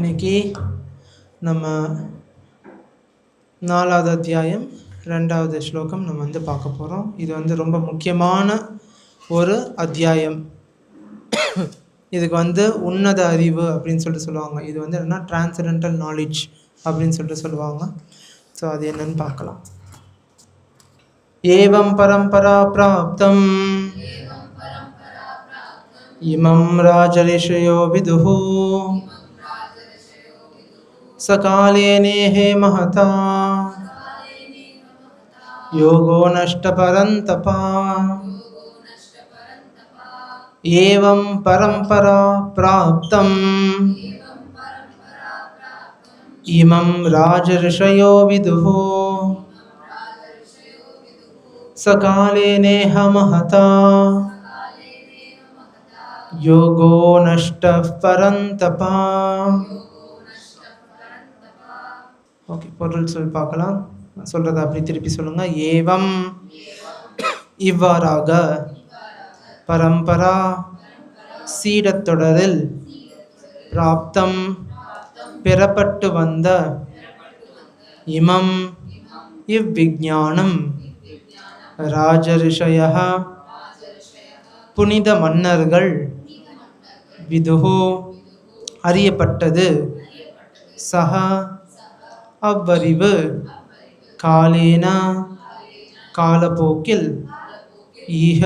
இன்னைக்கு நம்ம 4வது அத்தியாயம் 2வது ஸ்லோகம் நம்ம பார்க்க போகிறோம். இது ரொம்ப முக்கியமான ஒரு அத்தியாயம். இதுக்கு உன்னத அறிவு அப்படின்னு சொல்லுவாங்க. இது என்னன்னா டிரான்சென்டென்டல் நாலேஜ் அப்படின்னு சொல்லுவாங்க. ஸோ அது என்னன்னு பார்க்கலாம். ஏவம் பரம்பரா பிராப்தம் இமம் ராஜரிஷயோ விதுஹு சகாலே நேஹே மஹதா யோகோ நஷ்ட பரந்தபா ஏவம் பரம்பரா பிராப்தம் இமம் ராஜரிஷயோ விதுஹு சகாலே நேஹ மஹதா யோகோ நஷ்ட பரந்தபா. ஓகே, பொருள் சொல்லி பார்க்கலாம். சொல்றதை அப்படி திருப்பி சொல்லுங்க. ஏவம் இவ்வாறாக, பரம்பரா சீடத்தொடரில், பிராப்தம் பெறப்பட்டு வந்த, இமம் இவ்விஞ்ஞானம், ராஜரிஷய புனித மன்னர்கள், விதுஹு அறியப்பட்டது, சஹ அவ்வறிவு, காலேன காலப்போக்கில், ஈஹ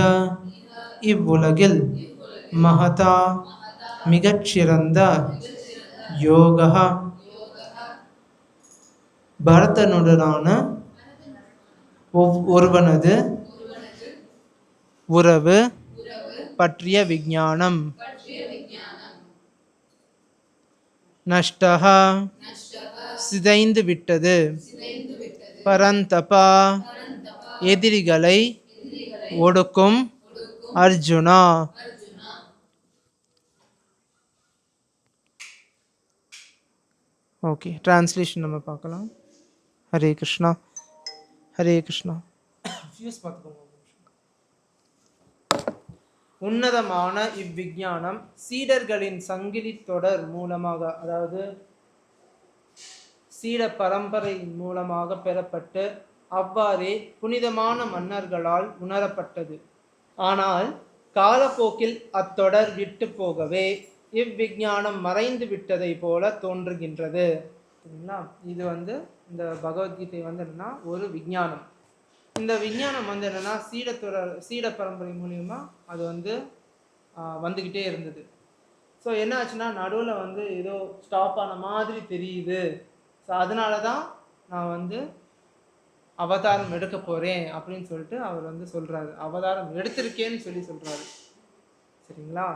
இவ்வுலகில், மகதா மிகச்சிறந்த, யோக பரதனுடனான ஒருவனது உறவு பற்றிய விஞ்ஞானம், நஷ்டஹ சிதைந்து விட்டது, பரந்தபா எதிரிகளை ஒடுக்கும், அர்ஜுனா. ஓகே, டிரான்ஸ்லேஷன் நம்ம பார்க்கலாம். ஹரே கிருஷ்ணா, ஹரே கிருஷ்ணா. உன்னதமான இவ்விஞ்ஞானம் சீடர்களின் சங்கிலி தொடர் மூலமாக, அதாவது சீட பரம்பரை மூலமாக பெறப்பட்டு அவ்வாறே புனிதமான மன்னர்களால் உணரப்பட்டது. ஆனால் காலப்போக்கில் அத்தொடர் விட்டு போகவே இவ்விஞ்ஞானம் மறைந்து விட்டதை போல தோன்றுகின்றது. சரிங்களா? இது இந்த பகவத்கீதை என்னன்னா ஒரு விஞ்ஞானம். இந்த விஞ்ஞானம் என்னன்னா சீட பரம்பரை மூலியமா அது வந்துக்கிட்டே இருந்தது. ஸோ என்ன ஆச்சுன்னா, நடுவில் ஏதோ ஸ்டாப் ஆன மாதிரி தெரியுது. ஸோ அதனால தான் நான் அவதாரம் எடுக்க போகிறேன் அப்படின்னு சொல்லிட்டு அவர் சொல்கிறாரு. அவதாரம் எடுத்திருக்கேன்னு சொல்கிறாரு. சரிங்களா?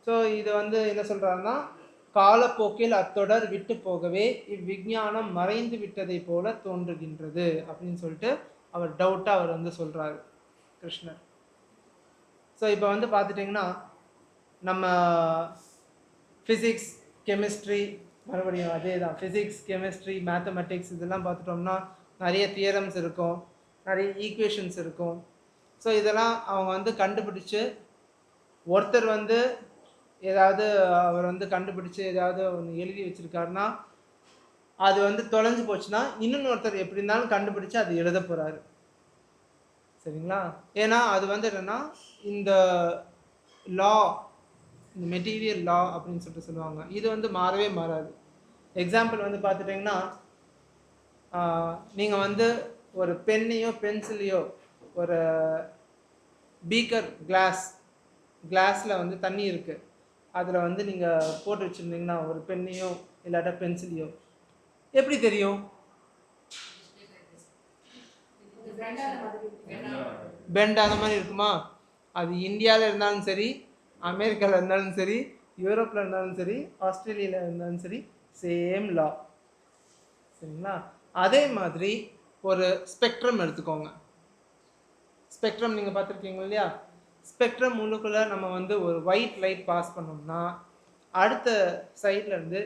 ஸோ இது என்ன சொல்கிறாருன்னா, காலப்போக்கில் அத்தொடர் விட்டு போகவே இவ்விஞ்ஞானம் மறைந்து விட்டதை போல தோன்றுகின்றது அப்படின்னு சொல்லிட்டு அவர் டவுட்டாக அவர் சொல்கிறாரு, கிருஷ்ணர். ஸோ இப்போ பார்த்துட்டிங்கன்னா, நம்ம ஃபிசிக்ஸ், கெமிஸ்ட்ரி, மறுபடியும் அதே தான், ஃபிசிக்ஸ், கெமிஸ்ட்ரி, மேத்தமெட்டிக்ஸ் இதெல்லாம் பார்த்துட்டோம்னா நிறைய தியரம்ஸ் இருக்கும், நிறைய ஈக்குவேஷன்ஸ் இருக்கும். ஸோ இதெல்லாம் அவங்க கண்டுபிடிச்சு, ஒருத்தர் ஏதாவது அவர் கண்டுபிடிச்சு ஏதாவது ஒன்று எழுதி வச்சிருக்காருன்னா அது தொலைஞ்சு போச்சுன்னா இன்னொருத்தர் எப்படி இருந்தாலும் கண்டுபிடிச்சு அது எழுத போகிறாரு. சரிங்களா? ஏன்னா அது என்னன்னா இந்த லா, இந்த மெட்டீரியல் லா அப்படின்னு சொல்லுவாங்க. இது மாறவே மாறாது. எக்ஸாம்பிள் பார்த்துட்டிங்கன்னா, நீங்கள் ஒரு பென்னையோ பென்சிலையோ ஒரு பீக்கர் கிளாஸில் தண்ணி இருக்குது, அதில் நீங்கள் போட்டு வச்சுருந்தீங்கன்னா ஒரு பென்னையோ இல்லாட்டா பென்சிலையோ, எப்படி தெரியும்? பெண்ட் அந்த மாதிரி இருக்குமா? அது இந்தியாவில் இருந்தாலும் சரி, அமெரிக்காவில் இருந்தாலும் சரி, யூரோப்பில் இருந்தாலும் சரி, ஆஸ்திரேலியாவில் இருந்தாலும் சரி, சேம் லா. சரிங்களா? அதே மாதிரி ஒரு ஸ்பெக்ட்ரம் எடுத்துக்கோங்க. ஸ்பெக்ட்ரம் நீங்கள் பார்த்துருக்கீங்க இல்லையா? ஸ்பெக்ட்ரம் உள்ளுக்குள்ளே நம்ம ஒரு ஒயிட் லைட் பாஸ் பண்ணோம்னா அடுத்த சைட்ல இருந்து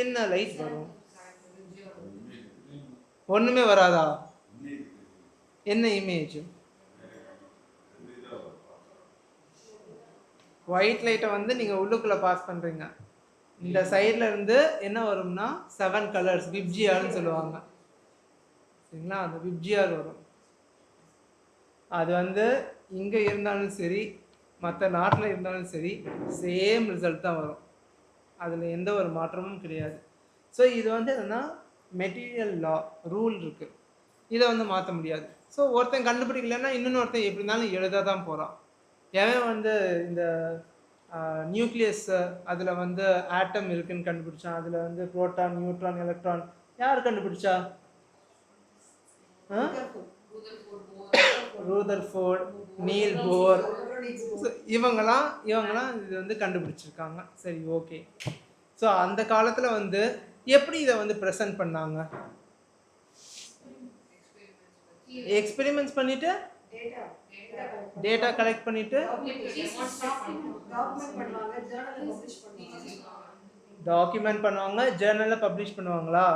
என்ன லைட் வரும்? ஒன்றுமே வராதா? என்ன இமேஜ்? ஒயிட் லைட்டை நீங்கள் உள்ளுக்குள்ளே பாஸ் பண்ணுறீங்க, இந்த சைடில் இருந்து என்ன வரும்னா 7 கலர்ஸ் விப்ஜிஆர்னு சொல்லுவாங்க. சரிங்களா, அந்த விப்ஜிஆர் வரும். அது வந்து இங்கே இருந்தாலும் சரி, மற்ற நாட்டில் இருந்தாலும் சரி, சேம் ரிசல்ட் தான் வரும். அதில் எந்த ஒரு மாற்றமும் கிடையாது. ஸோ இது வந்து என்னென்னா மெட்டீரியல் லா ரூல் இருக்குது, இதை வந்து மாற்ற முடியாது. ஸோ ஒருத்தன் கண்டுபிடிக்கலன்னா இன்னொன்று ஒருத்தன் எப்படி இருந்தாலும் எழுத தான் போகிறான். ஏன் வந்து இந்த நியூக்ளியஸ் அதில் வந்து ஆட்டம் இருக்குன்னு கண்டுபிடிச்சான். அதில் வந்து புரோட்டான், நியூட்ரான், எலக்ட்ரான் யார் கண்டுபிடிச்சா? ரூதர்ஃபோர்ட், நீல் போர், இவங்கெல்லாம் இது வந்து கண்டுபிடிச்சிருக்காங்க. சரி, ஓகே. ஸோ அந்த காலத்தில் வந்து எப்படி இதை வந்து ப்ரெசென்ட் பண்ணாங்க? எக்ஸ்பெரிமெண்ட்ஸ் பண்ணிட்டு டேட்டா கலெக்ட் பண்ணிட்டு டாக்குமெண்ட் பண்ணுவாங்க, ஜேர்னலில் பப்ளிஷ் பண்ணுவாங்களா?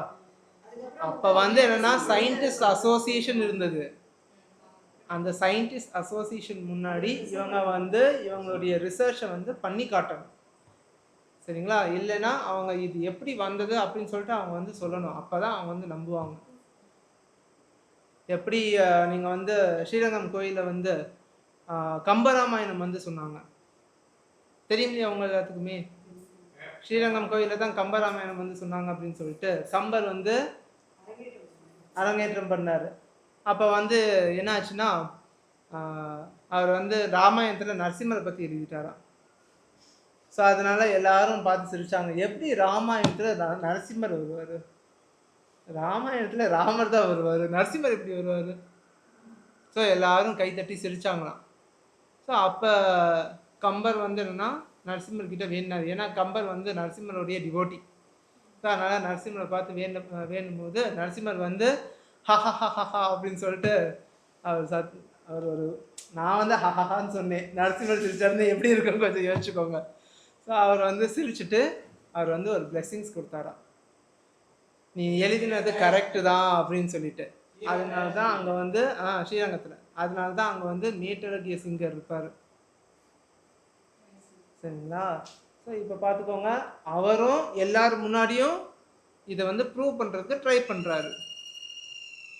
அப்போ வந்து என்னன்னா சயின்டிஸ்ட் அசோசியேஷன் இருந்தது. அந்த சயின்டிஸ்ட் அசோசியேஷன் முன்னாடி இவங்க வந்து இவங்களுடைய ரிசர்ச்சை வந்து பண்ணி காட்டணும். சரிங்களா, இல்லைன்னா அவங்க இது எப்படி வந்தது அப்படின்னு சொல்லிட்டு அவங்க வந்து சொல்லணும். அப்போ தான் அவங்க வந்து நம்புவாங்க. எப்படி நீங்கள் வந்து ஸ்ரீரங்கம் கோயிலில் வந்து கம்பராமாயணம் வந்து சொன்னாங்க தெரியுங்களே அவங்க எல்லாத்துக்குமே. ஸ்ரீரங்கம் கோயிலில் தான் கம்பராமாயணம் வந்து சொன்னாங்க அப்படின்னு சொல்லிட்டு கம்பர் வந்து அரங்கேற்றம் பண்ணார். அப்போ வந்து என்ன ஆச்சுன்னா அவர் வந்து ராமாயணத்தில் நரசிம்மரை பற்றி எழுதிட்டாராம். ஸோ அதனால எல்லாரும் பார்த்து சிரிச்சாங்க, எப்படி ராமாயணத்தில் நரசிம்மர் வருவார், ராமாயணத்தில் ராமர் தான் வருவார், நரசிம்மர் எப்படி வருவார்? ஸோ எல்லாரும் கைத்தட்டி சிரிச்சாங்களாம். ஸோ அப்போ கம்பர் வந்து என்னன்னா நரசிம்மர்கிட்ட வேண்டினார். ஏன்னா கம்பர் வந்து நரசிம்மருடைய டிவோட்டி. ஸோ அதனால் நரசிம்மரை பார்த்து வேணும் போது நரசிம்மர் வந்து ஹஹஹஹா அப்படின்னு சொல்லிட்டு அவர் ஒரு நான் வந்து ஹஹஹான்னு சொன்னேன், நரசிம்மர் சிரிச்சாருன்னு எப்படி இருக்குன்னு கொஞ்சம் யோசிச்சுக்கோங்க. ஸோ அவர் வந்து சிரிச்சுட்டு அவர் வந்து ஒரு பிளெஸ்ஸிங்ஸ் கொடுத்தாராம், நீ எழுதினது கரெக்டு தான் அப்படின்னு சொல்லிட்டு. அதனால தான் அங்கே வந்து ஸ்ரீரங்கத்தில் அதனால தான் அங்கே வந்து மேட்டழகிய சிங்கர் இருப்பார். சரிங்களா, ஸோ இப்போ பார்த்துக்கோங்க, அவரும் எல்லாரும் முன்னாடியும் இதை வந்து ப்ரூவ் பண்ணுறதுக்கு ட்ரை பண்ணுறாரு.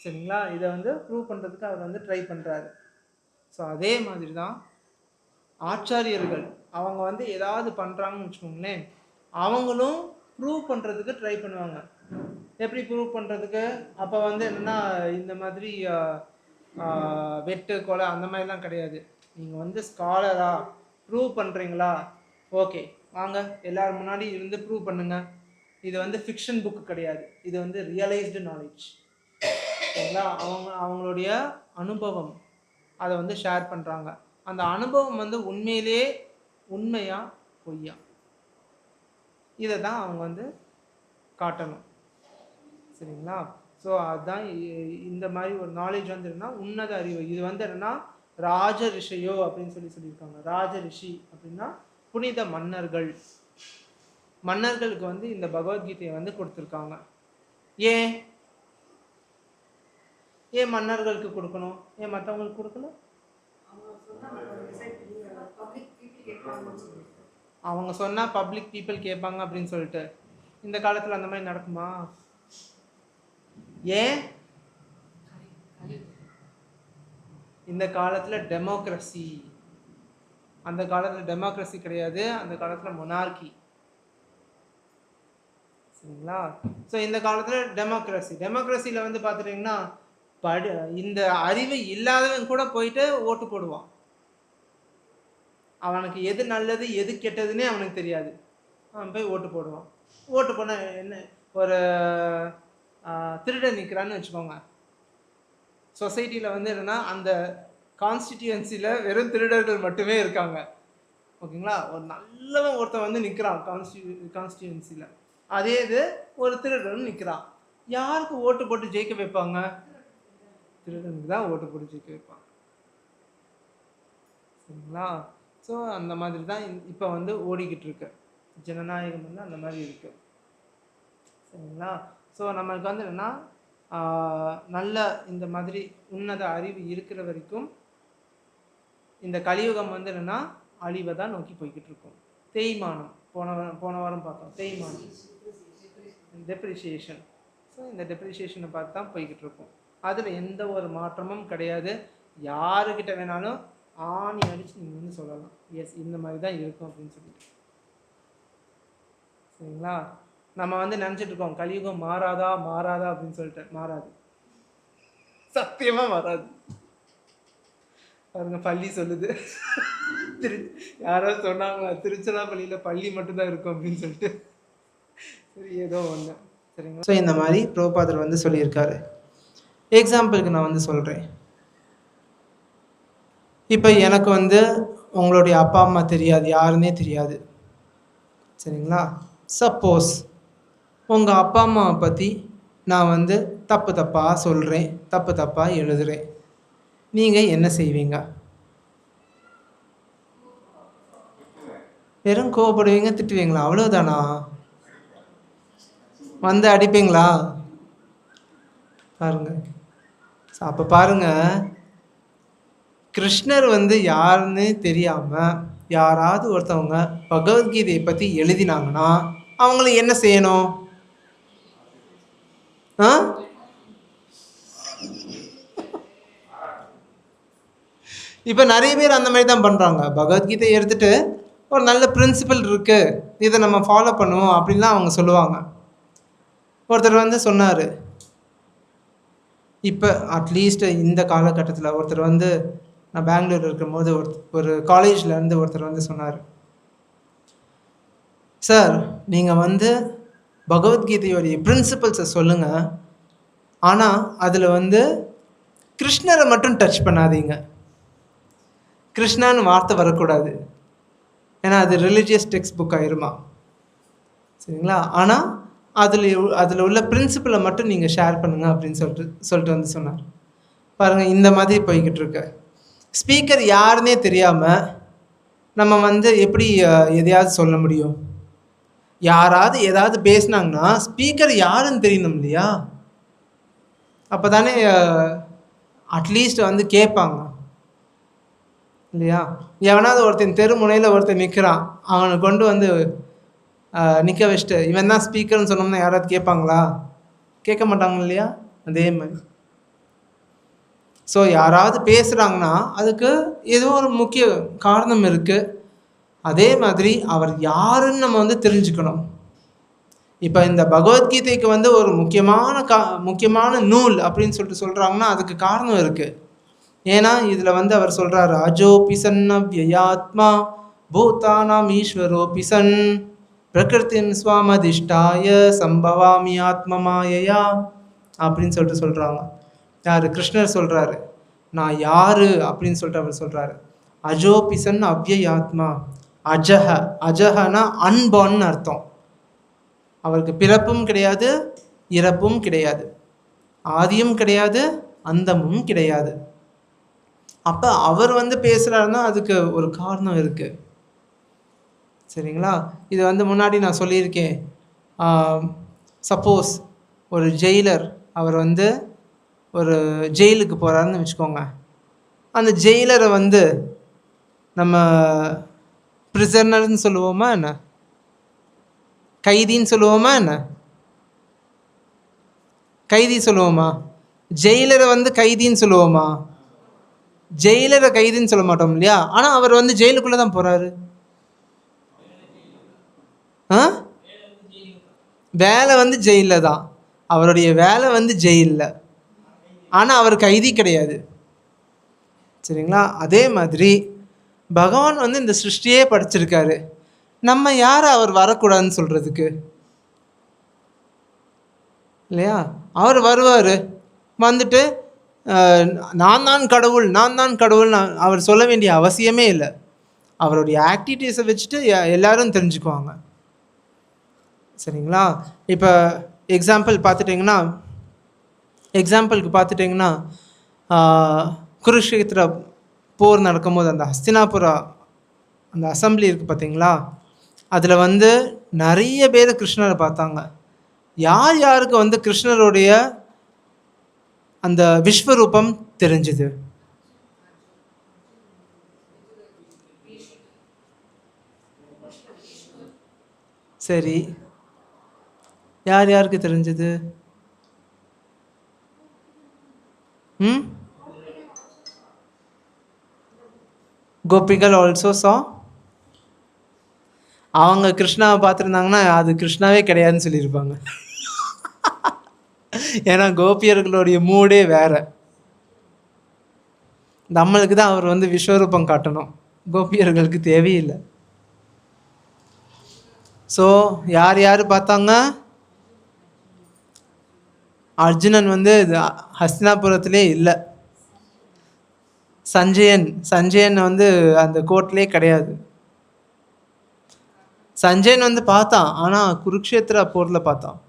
சரிங்களா, இதை வந்து ப்ரூவ் பண்ணுறதுக்கு அவர் வந்து ட்ரை பண்ணுறாரு. ஸோ அதே மாதிரி தான் ஆச்சாரியர்கள் அவங்க வந்து ஏதாவது பண்ணுறாங்கன்னு வச்சுக்கோங்களேன், அவங்களும் ப்ரூவ் பண்ணுறதுக்கு ட்ரை பண்ணுவாங்க. எப்படி ப்ரூவ் பண்ணுறதுக்கு? அப்போ வந்து என்னென்னா இந்த மாதிரி வெட்டு கொலை அந்த மாதிரிலாம் கிடையாது. நீங்கள் வந்து ஸ்காலரா ப்ரூவ் பண்ணுறீங்களா, ஓகே வாங்க எல்லோரும் முன்னாடி இருந்து ப்ரூவ் பண்ணுங்க. இது வந்து ஃபிக்ஷன் புக்கு கிடையாது, இது வந்து ரியலைஸ்டு நாலேஜ். சரிங்களா, அவங்களுடைய அனுபவம் அதை வந்து ஷேர் பண்ணுறாங்க. அந்த அனுபவம் வந்து உண்மையிலே உண்மையா பொய்யா, இதை தான் அவங்க வந்து காட்டணும். சரிங்களா, ஸோ அதுதான் இந்த மாதிரி ஒரு நாலேஜ் வந்து என்னன்னா உன்னத அறிவு. இது வந்து என்னன்னா ராஜ ரிஷியோ அப்படின்னு சொல்லியிருக்காங்க. ராஜ ரிஷி அப்படின்னா புனித மன்னர்கள். மன்னர்களுக்கு வந்து இந்த பகவத்கீதையை வந்து கொடுத்துருக்காங்க. ஏன் மன்னர்களுக்கு கொடுக்கணும், ஏன் மற்றவங்களுக்கு கொடுக்கணும்? அவங்க சொன்னா பப்ளிக் பீப்புள் கேட்பாங்க அப்படின்னு சொல்லிட்டு. இந்த காலத்தில் அந்த மாதிரி நடக்குமா? ஏன் இந்த காலத்தில் டெமோக்ரஸி, அந்த காலத்தில் டெமோக்ரஸி கிடையாது, அந்த காலத்தில் மொனார்கி. சரிங்களா, ஸோ இந்த காலத்தில் டெமோக்ரஸியில் வந்து பார்த்துட்டிங்கன்னா இந்த அறிவு இல்லாதவன் கூட போயிட்டு ஓட்டு போடுவான். அவனுக்கு எது நல்லது எது கெட்டதுன்னே அவனுக்கு தெரியாது, அவன் போய் ஓட்டு போடுவான். ஓட்டு போன என்ன, ஒரு திருடன் நிற்கிறான்னு வச்சுக்கோங்க, சொசைட்டியில் வந்து என்னென்னா அந்த கான்ஸ்டிடியூன்சியில் வெறும் திருடர்கள் மட்டுமே இருக்காங்க. ஓகேங்களா, ஒரு நல்லவன் ஒருத்தன் வந்து நிற்கிறான் கான்ஸ்டிடியூன்சியில், அதே இது ஒரு திருடன் நிற்கிறான். யாருக்கு ஓட்டு போட்டு ஜெயிக்க வைப்பாங்க? திருடனுக்கு தான் ஓட்டு போட்டு ஜெயிக்க வைப்பாங்க. சரிங்களா, ஸோ அந்த மாதிரி தான் இப்போ வந்து ஓடிக்கிட்டு இருக்கு ஜனநாயகம் வந்து அந்த மாதிரி இருக்கு. சரிங்களா, ஸோ நம்மளுக்கு வந்து என்னென்னா நல்ல இந்த மாதிரி உன்னத அறிவு இருக்கிற வரைக்கும் இந்த கலியுகம் வந்து என்னென்னா அழிவை தான் நோக்கி போய்கிட்டு இருக்கும். தேய்மானம் போன வாரம் பார்த்தோம், தேய்மானம், டெப்ரிசியேஷன். ஸோ இந்த டெப்ரிசியேஷனை பார்த்து தான் போய்கிட்டு இருக்கோம். அதில் எந்த ஒரு மாற்றமும் கிடையாது. யாருக்கிட்ட வேணாலும் ஆணி அடித்து நீங்கள் வந்து சொல்லலாம், எஸ் இந்த மாதிரி தான் இருக்கும் அப்படின்னு சொல்லிட்டு. சரிங்களா? நம்ம வந்து நினச்சிட்டு இருக்கோம் கலியுகம் மாறாதா மாறாதா அப்படின்னு சொல்லிட்டு. மாறாது, சத்தியமாக மாறாது. பாருங்க, பள்ளி சொல்லுது. யாரோ சொன்னாங்க திருச்சிராப்பள்ளியில் பள்ளி மட்டும்தான் இருக்கும் அப்படின்னு சொல்லிட்டு. சரி, ஏதோ ஒன்று. சரிங்களா? ஸோ இந்த மாதிரி பிரபுபாதர் வந்து சொல்லியிருக்காரு. எக்ஸாம்பிளுக்கு நான் வந்து சொல்கிறேன். இப்போ எனக்கு வந்து உங்களுடைய அப்பா அம்மா தெரியாது, யாருன்னே தெரியாது. சரிங்களா? சப்போஸ் உங்கள் அப்பா அம்மாவை பற்றி நான் வந்து தப்பு தப்பாக சொல்கிறேன், தப்பு தப்பாக எழுதுகிறேன், நீங்கள் என்ன செய்வீங்க? வெறும் கோவப்படுவீங்க, திட்டுவீங்களா? அவ்வளோதானா? வந்து அடிப்பீங்களா? பாருங்க. அப்போ பாருங்க, கிருஷ்ணர் வந்து யாருன்னு தெரியாமல் யாராவது ஒருத்தவங்க பகவத்கீதையை பற்றி எழுதினாங்கன்னா அவங்கள என்ன செய்யணும்? இப்போ நிறைய பேர் அந்த மாதிரி தான் பண்ணுறாங்க. பகவத்கீதையை எடுத்துகிட்டு ஒரு நல்ல பிரின்சிபல் இருக்குது, இதை நம்ம ஃபாலோ பண்ணுவோம் அப்படின்லாம் அவங்க சொல்லுவாங்க. ஒருத்தர் வந்து சொன்னார், இப்போ அட்லீஸ்ட் இந்த காலகட்டத்தில் ஒருத்தர் வந்து, நான் பெங்களூர் இருக்கும்போது ஒரு காலேஜ்லேருந்து ஒருத்தர் வந்து சொன்னார், சார் நீங்கள் வந்து பகவத்கீதையோடைய பிரின்சிபல்ஸை சொல்லுங்கள், ஆனால் அதில் வந்து கிருஷ்ணரை மட்டும் டச் பண்ணாதீங்க, கிருஷ்ணான்னு வார்த்தை வரக்கூடாது, ஏன்னா அது ரிலீஜியஸ் டெக்ஸ்ட் புக் ஆயிருமா. சரிங்களா? ஆனால் அதில் உள்ள பிரின்சிபலை மட்டும் நீங்கள் ஷேர் பண்ணுங்கள் அப்படின்னு சொல்லிட்டு வந்து சொன்னார். பாருங்கள், இந்த மாதிரி போய்கிட்டு இருக்க. ஸ்பீக்கர் யாருன்னே தெரியாமல் நம்ம வந்து எப்படி எதையாவது சொல்ல முடியும்? யாராவது ஏதாவது பேசினாங்கன்னா ஸ்பீக்கர் யாருன்னு தெரியணும் இல்லையா? அப்போ தானே அட்லீஸ்ட் வந்து கேட்பாங்க இல்லையா? எவனாவது ஒருத்தன் தெருமுனையில் ஒருத்தன் நிற்கிறான், அவனை கொண்டு வந்து நிற்க வச்சுட்டு இவன் தான் ஸ்பீக்கர்னு சொன்னோம்னா யாராவது கேட்பாங்களா? கேட்க மாட்டாங்க இல்லையா? அதே மாதிரி ஸோ யாராவது பேசுகிறாங்கன்னா அதுக்கு ஏதோ ஒரு முக்கிய காரணம் இருக்குது. அதே மாதிரி அவர் யாருன்னு நம்ம வந்து தெரிஞ்சுக்கணும். இப்போ இந்த பகவத்கீதைக்கு வந்து ஒரு முக்கியமான நூல் அப்படின்னு சொல்லிட்டு சொல்கிறாங்கன்னா அதுக்கு காரணம் இருக்குது. ஏன்னா இதில் வந்து அவர் சொல்கிறாரு, அஜோ பிசன் அவ்யயாத்மா பூதானாம் ஈஸ்வரோ பிசன் பிரகிருத்தின் ஸ்வாமதிஷ்டாய சம்பவாமி ஆத்மமாயையா அப்படின்னு சொல்லிட்டு சொல்கிறாங்க. யார்? கிருஷ்ணர் சொல்கிறாரு, நான் யார் அப்படின்னு சொல்லிட்டு அவர் சொல்கிறாரு. அஜோ பிசன் அவ்யயாத்மா, அஜஹ, அஜஹனா அன்பான்னு அர்த்தம். அவருக்கு பிறப்பும் கிடையாது, இறப்பும் கிடையாது, ஆதியும் கிடையாது, அந்தமும் கிடையாது. அப்போ அவர் வந்து பேசுகிறாருன்னா அதுக்கு ஒரு காரணம் இருக்குது. சரிங்களா? இது வந்து முன்னாடி நான் சொல்லியிருக்கேன். சப்போஸ் ஒரு ஜெயிலர் அவர் வந்து ஒரு ஜெயிலுக்கு போகிறாருன்னு வச்சுக்கோங்க. அந்த ஜெயிலரை வந்து நம்ம பிரிசனர்னு சொல்லுவோமா என்ன? கைதின்னு சொல்லுவோமா என்ன? கைதி சொல்லுவோமா? ஜெயிலரை வந்து கைதின்னு சொல்லுவோமா? ஜெயிலரை கைதின்னு சொல்ல மாட்டோம் இல்லையா? ஆனால் அவர் வந்து ஜெயிலுக்குள்ளே தான் போகிறாரு. வேலை வந்து ஜெயிலில் தான், அவருடைய வேலை வந்து ஜெயிலில், ஆனால் அவர் கைதி கிடையாது. சரிங்களா? அதே மாதிரி பகவான் வந்து இந்த சிருஷ்டியே படைச்சிருக்காரு. நம்ம யார் அவர் வரக்கூடாதுன்னு சொல்கிறதுக்கு? இல்லையா? அவர் வருவார், வந்துட்டு நான் தான் கடவுள், நான் தான் கடவுள் அவர் சொல்ல வேண்டிய அவசியமே இல்லை. அவருடைய ஆக்டிவிட்டீஸை வச்சுட்டு எல்லாரும் தெரிஞ்சுக்குவாங்க. சரிங்களா? இப்போ எக்ஸாம்பிளுக்கு பார்த்துட்டிங்கன்னா குருஷேத்திர போர் நடக்கும்போது அந்த ஹஸ்தினாபுரா அந்த அசம்பிளி இருக்குது பார்த்தீங்களா? அதில் வந்து நிறைய பேர் கிருஷ்ணரை பார்த்தாங்க. யார் யாருக்கு வந்து கிருஷ்ணருடைய அந்த விஸ்வரூபம் தெரிஞ்சுது? சரி, யார் யாருக்கு தெரிஞ்சது? ம் கோபிகள் ஆல்சோ சா. அவங்க கிருஷ்ணாவை பார்த்துருந்தாங்கன்னா அது கிருஷ்ணாவே கிடையாதுன்னு சொல்லியிருப்பாங்க. ஏன்னா கோபியர்களுடைய மூடே வேற. நம்மளுக்கு தான் அவர் வந்து விஸ்வரூபம் காட்டணும், கோபியர்களுக்கு தேவையில்லை. ஸோ யார் யார் பார்த்தாங்க? அர்ஜுனன் வந்து ஹஸ்தினாபுரத்திலே இல்லை. சஞ்சயன் வந்து அந்த கோர்ட்லேயே கிடையாது. சஞ்சயன் வந்து பார்த்தான், ஆனால் குருக்ஷேத்திர போரில் பார்த்தான்.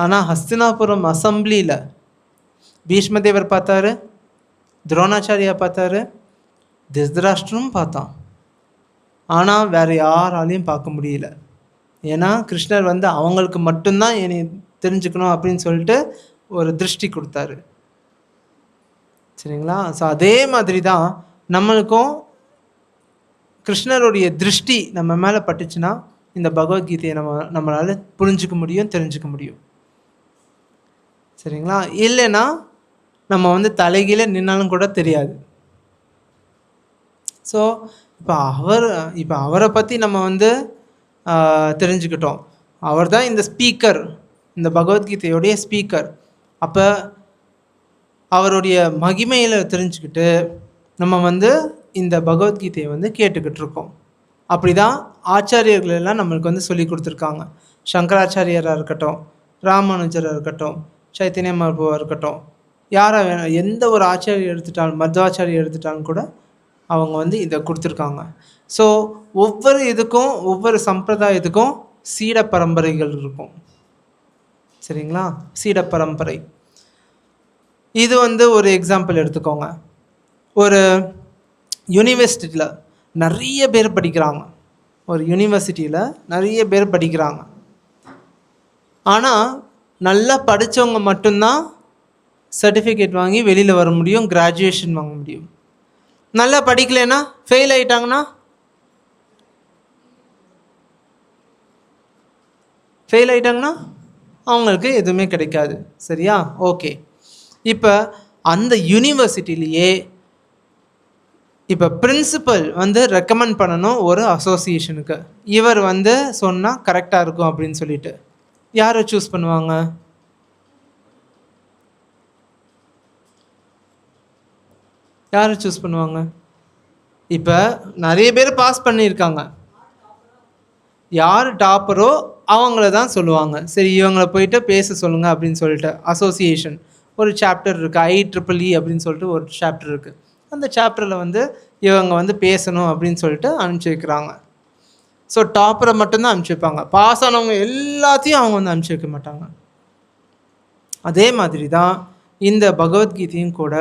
ஆனால் ஹஸ்தினாபுரம் அசம்பிளியில் பீஷ்மதேவர் பார்த்தாரு, துரோணாச்சாரியா பார்த்தாரு, திருதராஷ்டிரமும் பார்த்தான். ஆனால் வேறு யாராலையும் பார்க்க முடியல. ஏன்னா கிருஷ்ணர் வந்து அவங்களுக்கு மட்டும்தான் என்னை தெரிஞ்சுக்கணும் அப்படின்னு சொல்லிட்டு ஒரு திருஷ்டி கொடுத்தாரு. சரிங்களா? ஸோ அதே மாதிரி தான் நம்மளுக்கும் கிருஷ்ணருடைய திருஷ்டி நம்ம மேலே பட்டுச்சுன்னா இந்த பகவத்கீதையை நம்மளால் புரிஞ்சுக்க முடியும், தெரிஞ்சுக்க முடியும். சரிங்களா? இல்லைன்னா நம்ம வந்து தலைகீழ நின்னாலும் கூட தெரியாது. ஸோ இப்போ அவரை பற்றி நம்ம வந்து தெரிஞ்சுக்கிட்டோம். அவர் தான் இந்த ஸ்பீக்கர், இந்த பகவத்கீதையுடைய ஸ்பீக்கர். அப்போ அவருடைய மகிமையில் தெரிஞ்சுக்கிட்டு நம்ம வந்து இந்த பகவத்கீதையை வந்து கேட்டுக்கிட்டு இருக்கோம். அப்படி தான் ஆச்சாரியர்கள் எல்லாம் நம்மளுக்கு வந்து சொல்லி கொடுத்துருக்காங்க. சங்கராச்சாரியராக இருக்கட்டும், ராமானுஜராக இருக்கட்டும், சைத்தன்ய மகாபிரபுவாக இருக்கட்டும், யாராக வேணும், எந்த ஒரு ஆச்சாரியர் எடுத்துட்டாலும், மத்வாச்சாரியர் எடுத்துட்டாலும் கூட அவங்க வந்து இதை கொடுத்துருக்காங்க. ஸோ ஒவ்வொரு இதுக்கும், ஒவ்வொரு சம்பிரதாயத்துக்கும் சீட பரம்பரைகள் இருக்கும். சரிங்களா? சீட பரம்பரை. இது வந்து ஒரு எக்ஸாம்பிள் எடுத்துக்கோங்க. ஒரு யூனிவர்சிட்டியில் நிறைய பேர் படிக்கிறாங்க. ஒரு யூனிவர்சிட்டியில் நிறைய பேர் படிக்கிறாங்க. ஆனால் நல்லா படித்தவங்க மட்டும்தான் சர்டிஃபிகேட் வாங்கி வெளியில் வர முடியும், கிராஜுவேஷன் வாங்க முடியும். நல்லா படிக்கலைன்னா, ஃபெயில் ஆயிட்டாங்கன்னா அவங்களுக்கு எதுவுமே கிடைக்காது. சரியா? ஓகே. இப்போ அந்த யூனிவர்சிட்டிலேயே இப்போ பிரின்சிபல் வந்து ரெக்கமெண்ட் பண்ணணும் ஒரு அசோசியேஷனுக்கு, இவர் வந்து சொன்னால் கரெக்டாக இருக்கும் அப்படின்னு சொல்லிட்டு யாரை சூஸ் பண்ணுவாங்க? யாரை சூஸ் பண்ணுவாங்க? இப்போ நிறைய பேர் பாஸ் பண்ணியிருக்காங்க. யார் டாப்பரோ அவங்கள தான் சொல்லுவாங்க. சரி, இவங்களை போயிட்டு பேச சொல்லுங்கள் அப்படின்னு சொல்லிட்டு அசோசியேஷன் ஒரு சாப்டர் இருக்குது, IEEE அப்படின்னு சொல்லிட்டு ஒரு சாப்டர் இருக்குது. அந்த சாப்டரில் வந்து இவங்க வந்து பேசணும் அப்படின்னு சொல்லிட்டு அனுப்பிச்சி வைக்கிறாங்க. ஸோ டாப்பரை மட்டும்தான் அனுப்பிச்சி வைப்பாங்க, பாஸ் ஆனவங்க எல்லாத்தையும் அவங்க வந்து அனுப்பிச்சி வைக்க மாட்டாங்க. அதே மாதிரி தான் இந்த பகவத்கீதையும் கூட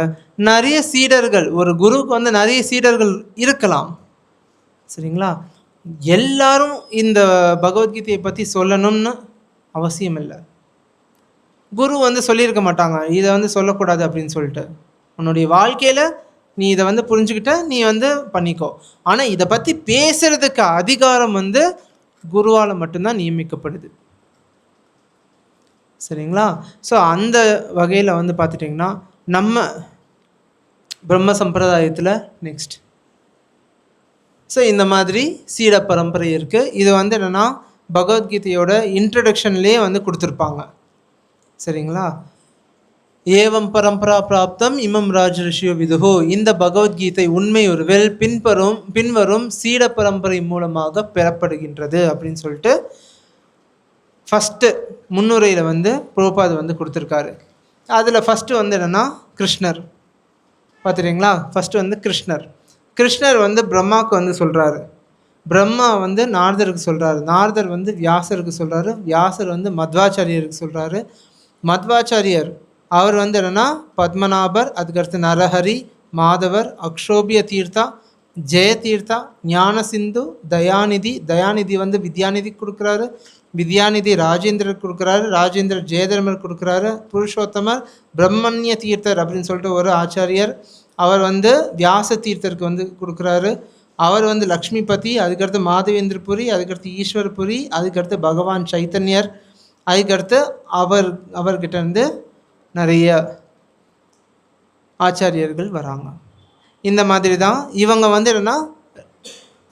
நிறைய சீடர்கள், ஒரு குருவுக்கு வந்து நிறைய சீடர்கள் இருக்கலாம். சரிங்களா? எல்லாரும் இந்த பகவத்கீதையை பற்றி சொல்லணும்னு அவசியம் இல்லை. குரு வந்து சொல்லியிருக்க மாட்டாங்க இதை வந்து சொல்லக்கூடாது அப்படின்னு சொல்லிட்டு. உன்னுடைய வாழ்க்கையில் நீ இதை வந்து புரிஞ்சுக்கிட்ட, நீ வந்து பண்ணிக்கோ. ஆனால் இதை பற்றி பேசுகிறதுக்கு அதிகாரம் வந்து குருவால் மட்டும்தான் நியமிக்கப்படுது. சரிங்களா? ஸோ அந்த வகையில் வந்து பார்த்துட்டிங்கன்னா நம்ம பிரம்ம சம்பிரதாயத்தில் நெக்ஸ்ட் ஸோ இந்த மாதிரி சீட பரம்பரை இருக்குது. இது வந்து என்னென்னா பகவத்கீதையோட இன்ட்ரடக்ஷன்லேயே வந்து கொடுத்துருப்பாங்க. சரிங்களா? ஏவம் பரம்பரா பிராப்தம் இமம் ராஜரிஷியோ விதுஹோ, இந்த பகவத்கீதை உண்மை ஒருவேல் பின்வரும் சீட பரம்பரை மூலமாக பெறப்படுகின்றது அப்படின்னு சொல்லிட்டு ஃபஸ்ட்டு முன்னுரையில் வந்து பிரபுபாத் வந்து கொடுத்துருக்காரு. அதில் ஃபஸ்ட்டு வந்து என்னென்னா கிருஷ்ணர் பார்த்துட்டிங்களா? ஃபஸ்ட்டு வந்து கிருஷ்ணர் வந்து பிரம்மாவுக்கு வந்து சொல்கிறாரு, பிரம்மா வந்து நாரதருக்கு சொல்கிறாரு, நாரதர் வந்து வியாசருக்கு சொல்கிறாரு, வியாசர் வந்து மத்வாச்சாரியருக்கு சொல்கிறாரு, மத்வாச்சாரியர் அவர் வந்து என்னென்னா பத்மநாபர், அதுக்கடுத்து நரஹரி, மாதவர், அக்ஷோபிய தீர்த்தா, ஜெய தீர்த்தா, ஞான சிந்து, தயாநிதி வந்து வித்யாநிதி கொடுக்குறாரு, வித்யாநிதி ராஜேந்திரர் கொடுக்குறாரு, ராஜேந்திரர் ஜெயதர்மர் கொடுக்குறாரு, புருஷோத்தமர் பிரம்மண்ய தீர்த்தர் அப்படின்னு சொல்லிட்டு ஒரு ஆச்சாரியர், அவர் வந்து வியாச தீர்த்தருக்கு வந்து கொடுக்குறாரு, அவர் வந்து லக்ஷ்மிபதி, அதுக்கடுத்து மாதவேந்திரபுரி, அதுக்கடுத்து ஈஸ்வரபுரி, அதுக்கடுத்து பகவான் சைத்தன்யர், அதுக்கடுத்து அவர்கிட்ட இருந்து நிறைய ஆச்சாரியர்கள் வராங்க. இந்த மாதிரி தான் இவங்க வந்து என்னென்னா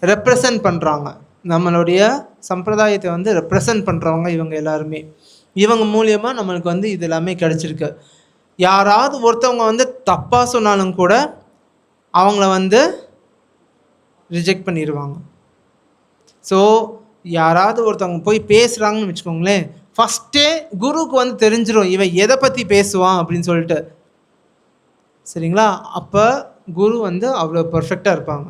ரெப்ரசன்ட் பண்ணுறாங்க, நம்மளுடைய சம்பிரதாயத்தை வந்து ரெப்ரசன்ட் பண்ணுறவங்க இவங்க எல்லாருமே. இவங்க மூலியமாக நம்மளுக்கு வந்து இது எல்லாமே கிடச்சிருக்கு. யாராவது ஒருத்தவங்க வந்து தப்பாக சொன்னாலும் கூட அவங்கள வந்து ரிஜெக்ட் பண்ணிடுவாங்க. ஸோ யாராவது ஒருத்தவங்க போய் பேசுகிறாங்கன்னு வச்சுக்கோங்களேன், ஃபஸ்ட்டே குருவுக்கு வந்து தெரிஞ்சிடும் இவன் எதை பற்றி பேசுவான் அப்படின்னு சொல்லிட்டு. சரிங்களா? அப்போ குரு வந்து அவ்வளோ பர்ஃபெக்டாக இருப்பாங்க.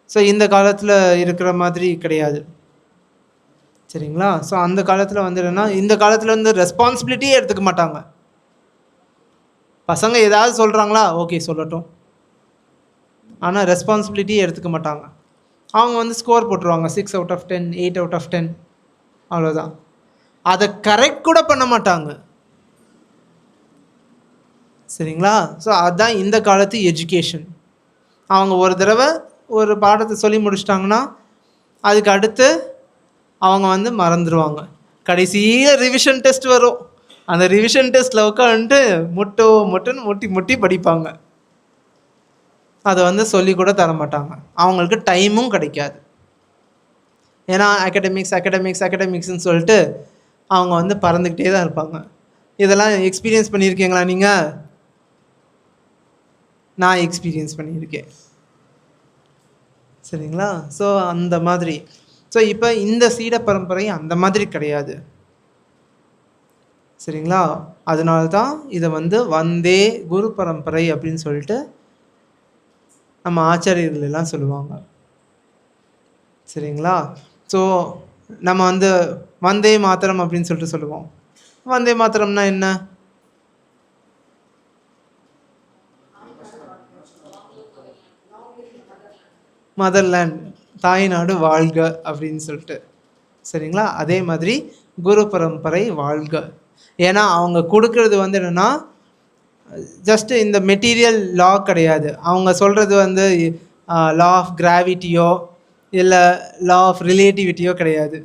ஸோ இந்த காலத்தில் இருக்கிற மாதிரி கிடையாது. சரிங்களா? ஸோ அந்த காலத்தில் வந்து என்னென்னா, இந்த காலத்தில் வந்து ரெஸ்பான்சிபிலிட்டியே எடுத்துக்க மாட்டாங்க. பசங்க ஏதாவது சொல்கிறாங்களா, ஓகே சொல்லட்டும், ஆனால் ரெஸ்பான்சிபிலிட்டியே எடுத்துக்க மாட்டாங்க. அவங்க வந்து ஸ்கோர் போட்டுருவாங்க, 6 out of 10, 8 out of 10, அவ்வளோதான். அதை கரெக்ட் கூட பண்ண மாட்டாங்க. சரிங்களா? ஸோ அதுதான் இந்த காலத்து எஜுகேஷன். அவங்க ஒரு தடவை ஒரு பாடத்தை சொல்லி முடிச்சிட்டாங்கன்னா அதுக்கு அடுத்து அவங்க வந்து மறந்துடுவாங்க. கடைசியில் ரிவிஷன் டெஸ்ட் வரும், அந்த ரிவிஷன் டெஸ்ட்டில் உட்காந்துட்டு முட்டுன்னு முட்டி படிப்பாங்க. அதை வந்து சொல்லி கூட தர மாட்டாங்க, அவங்களுக்கு டைமும் கிடைக்காது. ஏன்னா அகடமிக்ஸ்ன்னு சொல்லிட்டு அவங்க வந்து பறந்துக்கிட்டே தான் இருப்பாங்க. இதெல்லாம் எக்ஸ்பீரியன்ஸ் பண்ணியிருக்கீங்களா நீங்கள்? நான் எக்ஸ்பீரியன்ஸ் பண்ணியிருக்கேன். சரிங்களா? ஸோ அந்த மாதிரி. ஸோ இப்போ இந்த சீட பரம்பரை அந்த மாதிரி கிடையாது. சரிங்களா? அதனால தான் இதை வந்து வந்தே குரு பரம்பரை அப்படின்னு சொல்லிட்டு நம்ம ஆச்சாரியர்கள் எல்லாம் சொல்லுவாங்க. சரிங்களா? ஸோ நம்ம வந்து வந்தே மாத்திரம் அப்படின்னு சொல்லிட்டு சொல்லுவோம். வந்தே மாத்திரம்னா என்ன? மதர்லேண்ட், தாய்நாடு வாழ்க அப்படின்னு சொல்லிட்டு. சரிங்களா? அதே மாதிரி குரு பரம்பரை வாழ்க. ஏன்னா அவங்க கொடுக்கறது வந்து என்னென்னா ஜஸ்ட்டு இந்த மெட்டீரியல் லா கிடையாது. அவங்க சொல்கிறது வந்து லா ஆஃப் கிராவிட்டியோ இல்லை லா ஆஃப் ரிலேட்டிவிட்டியோ கிடையாது.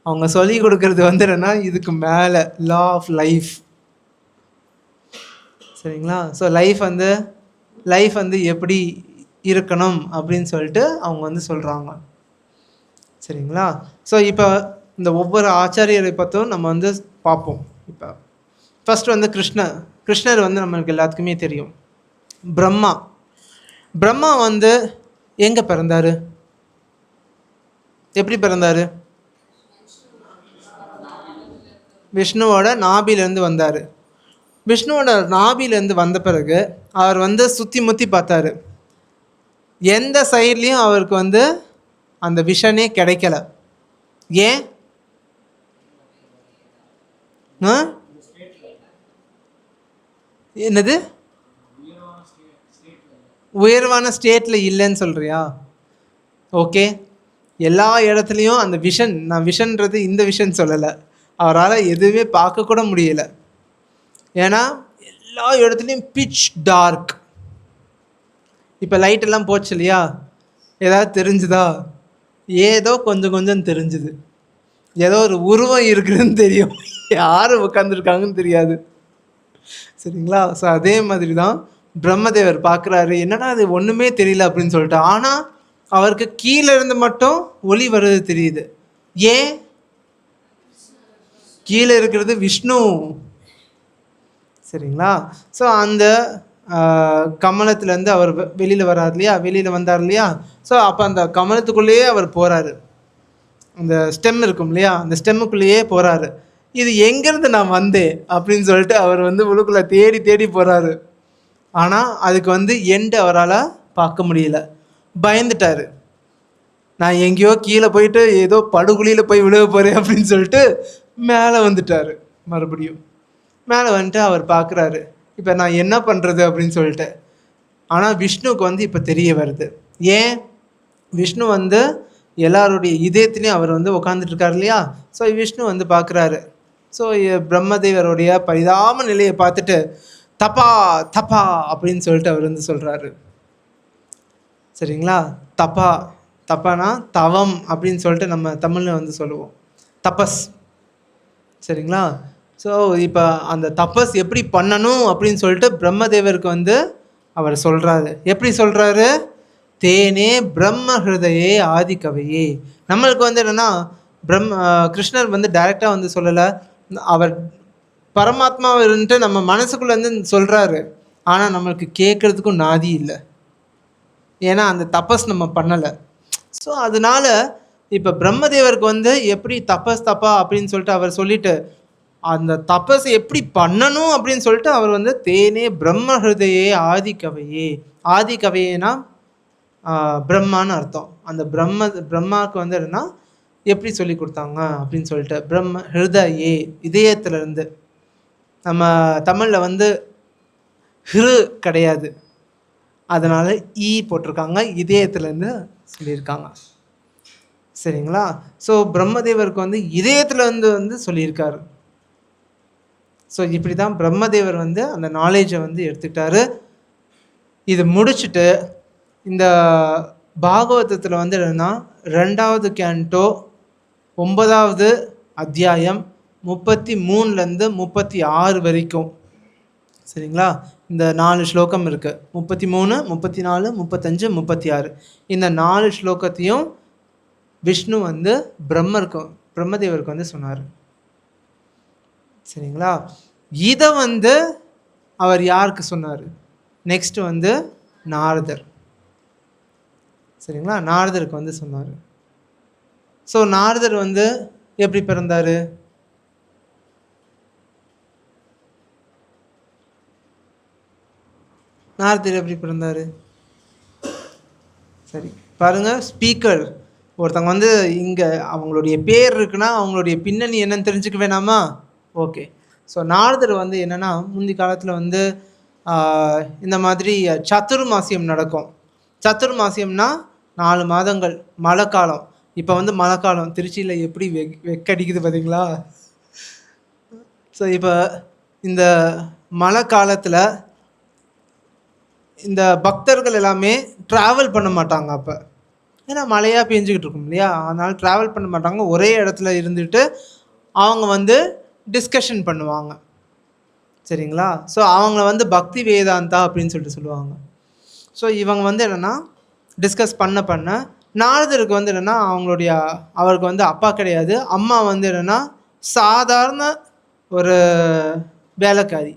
அவங்க சொல்லி கொடுக்கறது வந்து என்னென்னா இதுக்கு மேலே லா ஆஃப் லைஃப். சரிங்களா? ஸோ லைஃப் வந்து எப்படி இருக்கணும் அப்படின்னு சொல்லிட்டு அவங்க வந்து சொல்கிறாங்க. சரிங்களா? ஸோ இப்போ இந்த ஒவ்வொரு ஆச்சாரியரை பற்றும் நம்ம வந்து பார்ப்போம். இப்போ ஃபஸ்ட்டு வந்து கிருஷ்ணர் வந்து நம்மளுக்கு எல்லாத்துக்குமே தெரியும். பிரம்மா வந்து எங்கே பிறந்தார்? எப்படி பிறந்தார்? விஷ்ணுவோட நாபிலேருந்து வந்தார். விஷ்ணுவோட நாபிலேருந்து வந்த பிறகு அவர் வந்து சுற்றி முற்றி பார்த்தாரு. எந்த சைட்லேயும் அவருக்கு வந்து அந்த விஷனே கிடைக்கல. ஏன்? என்னது? உயர்வான ஸ்டேட்டில் இல்லைன்னு சொல்கிறியா? ஓகே, எல்லா இடத்துலையும் அந்த விஷன், நான் விஷன்றது இந்த விஷன் சொல்லலை, அவரால் எதுவுமே பார்க்க கூட முடியலை. ஏன்னா எல்லா இடத்துலையும் பிட்ச் டார்க். இப்போ லைட்டெல்லாம் போச்சு இல்லையா, ஏதாவது தெரிஞ்சுதா? ஏதோ கொஞ்சம் தெரிஞ்சுது. ஏதோ ஒரு உருவம் இருக்குதுன்னு தெரியும், யார் உட்காந்துருக்காங்கன்னு தெரியாது. சரிங்களா? ஸோ அதே மாதிரி தான் பிரம்மதேவர் பார்க்குறாரு, என்னன்னா அது ஒன்றுமே தெரியல அப்படின்னு சொல்லிட்டு. ஆனால் அவருக்கு கீழே இருந்து மட்டும் ஒளி வருது தெரியுது. ஏன்? கீழே இருக்கிறது விஷ்ணு. சரிங்களா? ஸோ அந்த கமலத்துலேருந்து அவர் வெளியில் வரார் இல்லையா, வெளியில் வந்தார் இல்லையா. ஸோ அப்போ அந்த கமலத்துக்குள்ளேயே அவர் போகிறாரு. அந்த ஸ்டெம் இருக்கும் இல்லையா, அந்த ஸ்டெம்முக்குள்ளேயே போகிறாரு. இது எங்கேருந்து நான் வந்தேன் அப்படின்னு சொல்லிட்டு அவர் வந்து உள்ளுக்குள்ளே தேடி போகிறாரு. ஆனால் அதுக்கு வந்து எண்டு அவரால் பார்க்க முடியல, பயந்துட்டார். நான் எங்கேயோ கீழே போயிட்டு ஏதோ படுகுழியில் போய் விழுக போகிறேன் அப்படின்னு சொல்லிட்டு மேலே வந்துட்டார். மறுபடியும் மேலே வந்துட்டு அவர் பார்க்குறாரு, இப்போ நான் என்ன பண்ணுறது அப்படின்னு சொல்லிட்டு. ஆனால் விஷ்ணுவுக்கு வந்து இப்போ தெரிய வருது. ஏன்? விஷ்ணு வந்து எல்லாருடைய இதயத்துலேயும் அவர் வந்து உட்காந்துட்ருக்கார் இல்லையா. ஸோ விஷ்ணு வந்து பார்க்குறாரு. ஸோ பிரம்மதேவருடைய பரிதாப நிலையை பார்த்துட்டு தப்பா அப்படின்னு சொல்லிட்டு அவர் வந்து சொல்கிறாரு. சரிங்களா? தபா, தபானா தவம் அப்படின்னு சொல்லிட்டு நம்ம தமிழ்ல வந்து சொல்லுவோம். தபஸ். சரிங்களா? ஸோ இப்போ அந்த தபஸ் எப்படி பண்ணணும் அப்படின்னு சொல்லிட்டு பிரம்மதேவருக்கு வந்து அவர் சொல்றாரு. எப்படி சொல்றாரு? தேனே பிரம்ம ஹிருதயே ஆதி கவையே. நம்மளுக்கு வந்து என்னன்னா கிருஷ்ணர் வந்து டைரக்டா வந்து சொல்லல. அவர் பரமாத்மாவை இருந்துட்டு நம்ம மனசுக்குள்ள இருந்து சொல்றாரு. ஆனா நம்மளுக்கு கேட்கறதுக்கும் நாதி இல்ல. ஏன்னா அந்த தபஸ் நம்ம பண்ணல. ஸோ அதனால இப்ப பிரம்மதேவருக்கு வந்து எப்படி தபஸ் தபா அப்படின்னு சொல்லிட்டு அவர் சொல்லிட்டு, அந்த தபஸ் எப்படி பண்ணணும் அப்படின்னு சொல்லிட்டு அவர் வந்து தேனே பிரம்ம ஹிருதயே ஆதி கவையே. ஆதி கவையேனா பிரம்மான்னு அர்த்தம். அந்த பிரம்மாவுக்கு வந்து என்னன்னா எப்படி சொல்லி கொடுத்தாங்க அப்படின்னு சொல்லிட்டு பிரம்ம ஹிருதயே இதயத்துல இருந்து. நம்ம தமிழ்ல வந்து ஹிரு கிடையாது. அதனால ஈ போட்டிருக்காங்க. இதயத்துலேருந்து சொல்லியிருக்காங்க. சரிங்களா? ஸோ பிரம்மதேவருக்கு வந்து இதயத்துலேருந்து வந்து சொல்லியிருக்காரு. ஸோ இப்படி தான் பிரம்மதேவர் வந்து அந்த நாலேஜை வந்து எடுத்துக்கிட்டாரு. இது முடிச்சுட்டு இந்த பாகவதத்தில் வந்து என்னன்னா 2வது கேண்டோ 9வது அத்தியாயம் 33லேருந்து 36 வரைக்கும். சரிங்களா? இந்த 4 ஸ்லோகம் இருக்கு. 33, 34, 35, 36. இந்த 4 ஸ்லோகத்தையும் விஷ்ணு வந்து பிரம்மதேவருக்கு வந்து சொன்னார். சரிங்களா? இதை வந்து அவர் யாருக்கு சொன்னார்? நெக்ஸ்ட் வந்து நாரதர். சரிங்களா? நாரதருக்கு வந்து சொன்னார். ஸோ நாரதர் வந்து எப்படி பிறந்தாரு? நாரதர் எப்படி பிறந்தாரு? சரி பாருங்க, ஸ்பீக்கர் ஒருத்தவங்க வந்து இங்கே அவங்களுடைய பேர் இருக்குன்னா அவங்களுடைய பின்னணி என்னன்னு தெரிஞ்சுக்க வேணாமா? ஓகே. ஸோ நாரதர் வந்து என்னென்னா முந்தி காலத்தில் வந்து இந்த மாதிரி சத்துர்மாசியம் நடக்கும். சத்துர்மாசியம்னா 4 மாதங்கள் மழை காலம். இப்போ வந்து மழை காலம் திருச்சியில் எப்படி வெக்கடிக்குது பார்த்தீங்களா? ஸோ இப்போ இந்த மழை காலத்தில் இந்த பக்தர்கள் எல்லாமே ட்ராவல் பண்ண மாட்டாங்க அப்போ. ஏன்னா மழையாக பெஞ்சிக்கிட்டு இருக்கும் இல்லையா? அதனால் ட்ராவல் பண்ண மாட்டாங்க. ஒரே இடத்துல இருந்துட்டு அவங்க வந்து டிஸ்கஷன் பண்ணுவாங்க. சரிங்களா? ஸோ அவங்கள வந்து பக்தி வேதாந்தா அப்படின்னு சொல்லிட்டு சொல்லுவாங்க. ஸோ இவங்க வந்து என்னென்னா டிஸ்கஸ் பண்ண நாரதருக்கு வந்து என்னென்னா அவருக்கு வந்து அப்பா கிடையாது. அம்மா வந்து என்னென்னா சாதாரண ஒரு வேலைக்காரி.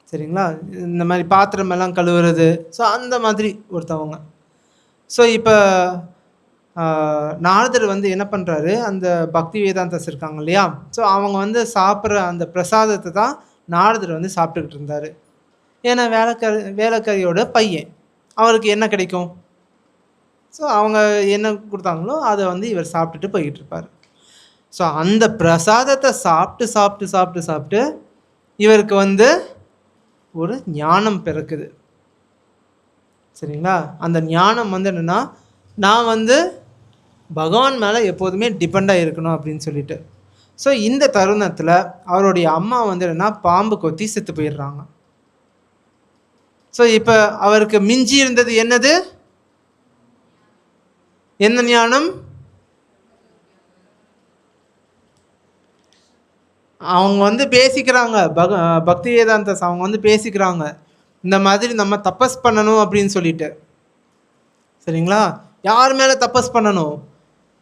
சரிங்களா? இந்த மாதிரி பாத்திரமெல்லாம் கழுவுறது. ஸோ அந்த மாதிரி ஒருத்தவங்க. ஸோ இப்போ நாரதர் வந்து என்ன பண்ணுறாரு, அந்த பக்தி வேதாந்தஸ் இருக்காங்க இல்லையா? ஸோ அவங்க வந்து சாப்பிட்ற அந்த பிரசாதத்தை தான் நாரதர் வந்து சாப்பிட்டுக்கிட்டு இருந்தார். ஏன்னா வேலைக்காரியோட பையன், அவருக்கு என்ன கிடைக்கும்? ஸோ அவங்க என்ன கொடுத்தாங்களோ அதை வந்து இவர் சாப்பிட்டுட்டு போய்கிட்டு இருப்பார். ஸோ அந்த பிரசாதத்தை சாப்பிட்டு இவருக்கு வந்து ஒரு ஞானம் பிறக்குது. சரிங்களா? அந்த ஞானம் வந்து என்னென்னா, நான் வந்து பகவான் மேலே எப்போதுமே டிபெண்டாக இருக்கணும் அப்படின்னு சொல்லிட்டு. ஸோ இந்த தருணத்தில் அவருடைய அம்மா வந்து என்னென்னா பாம்பு கொத்தி செத்து போயிடுறாங்க. ஸோ இப்போ அவருக்கு மிஞ்சி இருந்தது என்னது? என்ன ஞானம்? அவங்க வந்து பேசிக்கிறாங்க, பக்தி வேதாந்தஸ் அவங்க வந்து பேசிக்கிறாங்க, இந்த மாதிரி நம்ம தபஸ் பண்ணணும் அப்படின்னு சொல்லிட்டு. சரிங்களா? யார் மேலே தபஸ் பண்ணணும்?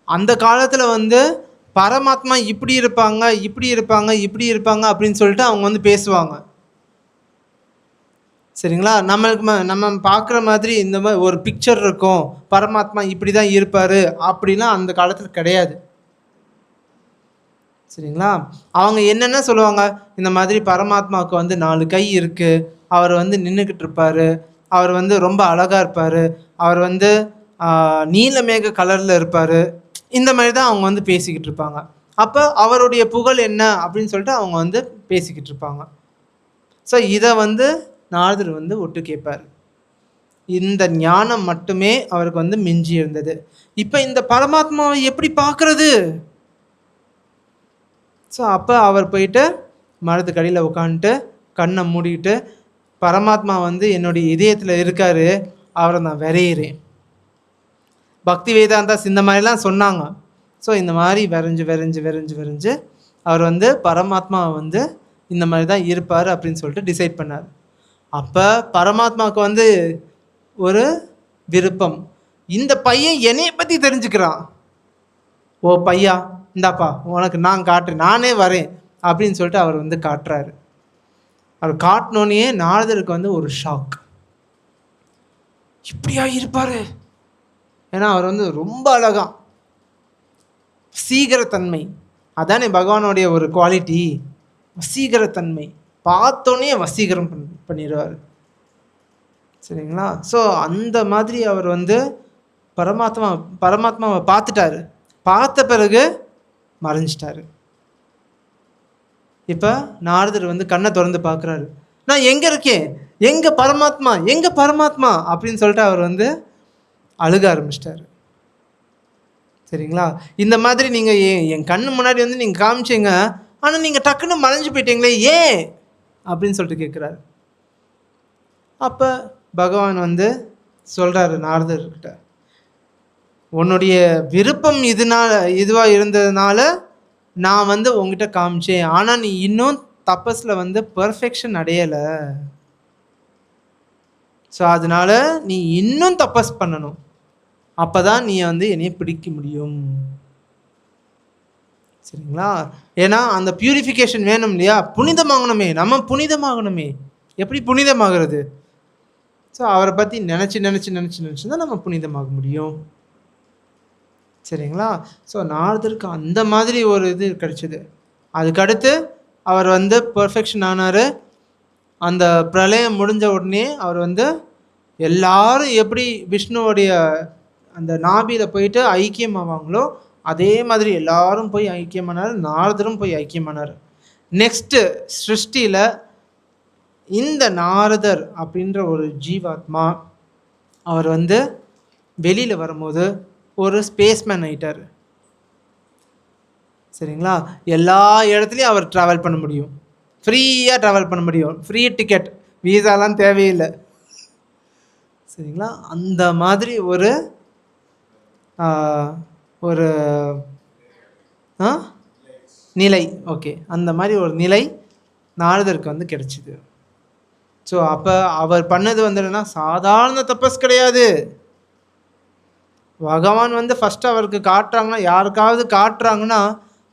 அந்த காலத்தில் வந்து பரமாத்மா இப்படி இருப்பாங்க அப்படின்னு சொல்லிட்டு அவங்க வந்து பேசுவாங்க. சரிங்களா? நம்ம பார்க்குற மாதிரி இந்த மாதிரி ஒரு பிக்சர் இருக்கும், பரமாத்மா இப்படி தான் இருப்பார் அப்படிலாம் அந்த காலத்தில் கிடையாது. சரிங்களா? அவங்க என்னென்ன சொல்லுவாங்க, இந்த மாதிரி பரமாத்மாவுக்கு வந்து 4 கை இருக்குது, அவர் வந்து நின்றுக்கிட்டு இருப்பார், அவர் வந்து ரொம்ப அழகாக இருப்பார், அவர் வந்து நீலமேக கலரில் இருப்பார், இந்த மாதிரி தான் அவங்க வந்து பேசிக்கிட்டு இருப்பாங்க. அப்போ அவருடைய புகழ் என்ன அப்படின்னு சொல்லிட்டு அவங்க வந்து பேசிக்கிட்டு இருப்பாங்க. ஸோ இதை வந்து நாரதர் வந்து ஒட்டு கேட்பார். இந்த ஞானம் மட்டுமே அவருக்கு வந்து மிஞ்சி இருந்தது. இப்போ இந்த பரமாத்மாவை எப்படி பார்க்கறது? ஸோ அப்போ அவர் போயிட்டு மரத்துக்கு அடியில் உட்காந்துட்டு கண்ணை மூடிட்டு, பரமாத்மா வந்து என்னுடைய இதயத்தில் இருக்கார், அவரை நான் வரைகிறேன். பக்தி வேதாந்தாஸ் இந்த மாதிரிலாம் சொன்னாங்க. ஸோ இந்த மாதிரி வரைஞ்சு அவர் வந்து பரமாத்மாவை வந்து இந்த மாதிரி தான் இருப்பார் அப்படின்னு சொல்லிட்டு டிசைட் பண்ணார். அப்போ பரமாத்மாவுக்கு வந்து ஒரு விருப்பம், இந்த பையன் என்னைய பற்றி தெரிஞ்சுக்கிறான், ஓ பையா இந்தாப்பா உனக்கு நான் காட்டுறேன், நானே வரேன் அப்படின்னு சொல்லிட்டு அவர் வந்து காட்டுறாரு. அவர் காட்டினோன்னே நாரதருக்கு வந்து ஒரு ஷாக், இப்படியா இருப்பார்? ஏன்னா அவர் வந்து ரொம்ப அழகா, வசீகரத்தன்மை, அதானே பகவானுடைய ஒரு குவாலிட்டி, வசீகரத்தன்மை. பார்த்தோன்னே வசீகரம் பண்ணிடுவார். சரிங்களா? ஸோ அந்த மாதிரி அவர் வந்து பரமாத்மாவை பார்த்துட்டாரு. பார்த்த பிறகு மறைஞ்சிட்டாரு. இப்போ நாரதர் வந்து கண்ணை திறந்து பார்க்குறாரு. நான் எங்கே இருக்கேன், எங்கே பரமாத்மா அப்படின்னு சொல்லிட்டு அவர் வந்து அழுக ஆரம்பிச்சிட்டாரு. சரிங்களா? இந்த மாதிரி நீங்கள் என் கண்ணு முன்னாடி வந்து நீங்கள் காமிச்சிங்க, ஆனால் நீங்கள் டக்குன்னு மறைஞ்சு போயிட்டீங்களே ஏன் அப்படின்னு சொல்லிட்டு கேட்குறாரு. அப்போ பகவான் வந்து சொல்கிறாரு நாரதர்கிட்ட, உன்னுடைய விருப்பம் இதுவாக இருந்ததுனால நான் வந்து உங்ககிட்ட காமிச்சேன், ஆனால் நீ இன்னும் தபஸில் வந்து பர்ஃபெக்ஷன் அடையலை. ஸோ அதனால நீ இன்னும் தபஸ் பண்ணணும், அப்போ தான் நீ வந்து என்னைய பிடிக்க முடியும். சரிங்களா? ஏன்னா அந்த பியூரிஃபிகேஷன் வேணும் இல்லையா, புனிதமாகணுமே, நம்ம புனிதமாகணுமே. எப்படி புனிதமாகிறது? ஸோ அவரை பற்றி நினச்சி தான் நம்ம புனிதமாக முடியும். சரிங்களா? ஸோ நாரதருக்கு அந்த மாதிரி ஒரு இது கிடைச்சிது. அதுக்கடுத்து அவர் வந்து பர்ஃபெக்ஷன் ஆனார். அந்த பிரளயம் முடிஞ்ச உடனே அவர் வந்து எல்லாரும் எப்படி விஷ்ணுவோடைய அந்த நாபியில் போயிட்டு ஐக்கியமாவாங்களோ அதே மாதிரி எல்லாரும் போய் ஐக்கியமானார், நாரதரும் போய் ஐக்கியமானார். நெக்ஸ்ட்டு சிருஷ்டியில் இந்த நாரதர் அப்படின்ற ஒரு ஜீவாத்மா அவர் வந்து வெளியில் வரும்போது ஒரு ஸ்பேஸ்மேன் ஆயிட்டார். சரிங்களா? எல்லா இடத்துலையும் அவர் ட்ராவல் பண்ண முடியும், ஃப்ரீயாக ட்ராவல் பண்ண முடியும், ஃப்ரீ டிக்கெட், வீசாலாம் தேவையில்லை. சரிங்களா? அந்த மாதிரி ஒரு ஒரு நிலை, ஓகே, அந்த மாதிரி ஒரு நிலை நாரதருக்கு வந்து கிடைச்சிது. ஸோ அப்போ அவர் பண்ணது வந்து என்னன்னா சாதாரண தபஸ் கிடையாது. பகவான் வந்து ஃபஸ்ட்டு அவருக்கு காட்டுறாங்கன்னா, யாருக்காவது காட்டுறாங்கன்னா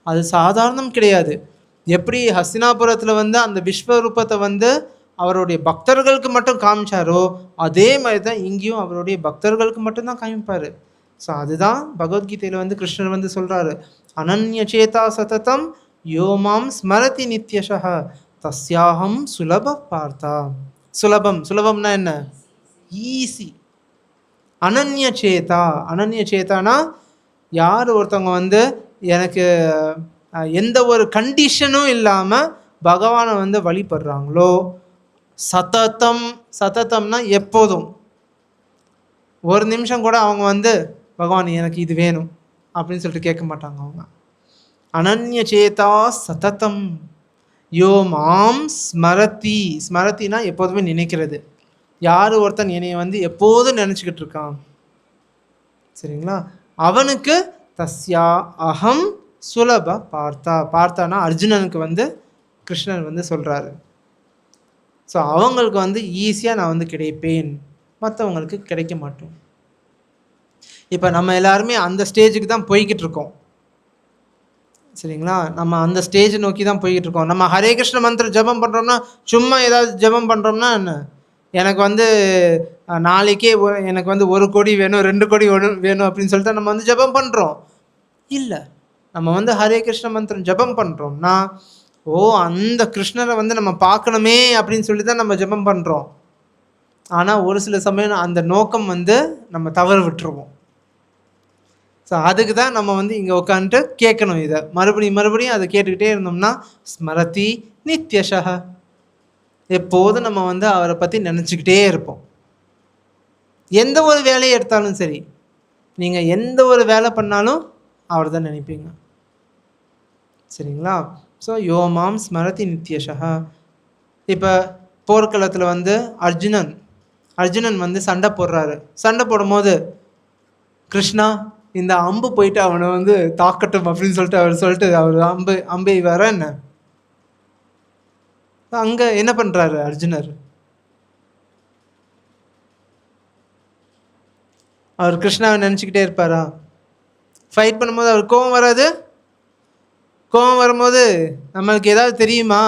அது சாதாரணம் கிடையாது. எப்படி ஹஸ்தினாபுரத்தில் வந்து அந்த விஸ்வரூபத்தை வந்து அவருடைய பக்தர்களுக்கு மட்டும் காமிச்சாரோ அதே மாதிரி தான் இங்கேயும் அவருடைய பக்தர்களுக்கு மட்டும்தான் காமிப்பார். ஸோ அதுதான் பகவத்கீதையில் வந்து கிருஷ்ணர் வந்து சொல்கிறாரு, அனன்ய சேதா சததம் யோமாம் ஸ்மரதி நித்யஷः தஸ்யாஹம் சுலப பார்த்தா. சுலபம்னா என்ன? ஈஸி. அனன்ய சேதானா யார் ஒருத்தவங்க வந்து எனக்கு எந்த ஒரு கண்டிஷனும் இல்லாமல் பகவானை வந்து வழிபடுறாங்களோ, சததம்னா எப்போதும், ஒரு நிமிஷம் கூட அவங்க வந்து பகவான் எனக்கு இது வேணும் அப்படின்னு சொல்லிட்டு கேட்க மாட்டாங்க அவங்க. அனன்ய சேதா சததம் யோ மாம் ஸ்மரத்தினா எப்போதுமே நினைக்கிறது. யார் ஒருத்தன் என்னைய வந்து எப்போதும் நினச்சிக்கிட்டு இருக்கான், சரிங்களா, அவனுக்கு தஸ்யா அகம் சுலப பார்த்தானா அர்ஜுனனுக்கு வந்து கிருஷ்ணன் வந்து சொல்கிறாரு. ஸோ அவங்களுக்கு வந்து ஈஸியாக நான் வந்து கிடைப்பேன், மற்றவங்களுக்கு கிடைக்க மாட்டோம். இப்போ நம்ம எல்லாருமே அந்த ஸ்டேஜுக்கு தான் போய்கிட்டு இருக்கோம். சரிங்களா? நம்ம அந்த ஸ்டேஜ் நோக்கி தான் போய்கிட்டு இருக்கோம். நம்ம ஹரே கிருஷ்ண மந்திரம் ஜபம் பண்ணுறோம்னா சும்மா ஏதாவது ஜபம் பண்ணுறோம்னா என்ன, எனக்கு வந்து நாளைக்கே எனக்கு வந்து 1 கோடி வேணும் 2 கோடி வேணும் அப்படின்னு சொல்லிட்டு நம்ம வந்து ஜபம் பண்ணுறோம். இல்லை, நம்ம வந்து ஹரே கிருஷ்ண மந்திரம் ஜபம் பண்ணுறோம்னா அந்த கிருஷ்ணரை வந்து நம்ம பார்க்கணுமே அப்படின்னு சொல்லி தான் நம்ம ஜபம் பண்ணுறோம். ஆனால் ஒரு சில சமயம் அந்த நோக்கம் வந்து நம்ம தவறு விட்டுருவோம். ஸோ அதுக்கு தான் நம்ம வந்து இங்கே உட்காந்துட்டு கேட்கணும். இதை மறுபடியும் அதை கேட்டுக்கிட்டே இருந்தோம்னா ஸ்மரதி நித்யஷः, எப்போதும் நம்ம வந்து அவரை பற்றி நினச்சிக்கிட்டே இருப்போம். எந்த ஒரு வேலையை எடுத்தாலும் சரி, நீங்கள் எந்த ஒரு வேலை பண்ணாலும் அவர் தான் நினைப்பீங்க. சரிங்களா? ஸோ யோமாம் ஸ்மரதி நித்யஷः. இப்போ போர்க்களத்தில் வந்து அர்ஜுனன் அர்ஜுனன் வந்து சண்டை போடுறாரு. சண்டை போடும்போது கிருஷ்ணா இந்த அம்பு போயிட்டு அவனை வந்து தாக்கட்டும் அப்படின்னு சொல்லிட்டு அவர் அம்பை வர என்ன அங்க என்ன பண்றாரு அர்ஜுனர்? அவர் கிருஷ்ணாவை நினச்சிக்கிட்டே இருப்பாரா? ஃபைட் பண்ணும்போது அவர் கோபம் வராது? கோபம் வரும்போது நம்மளுக்கு ஏதாவது தெரியுமா?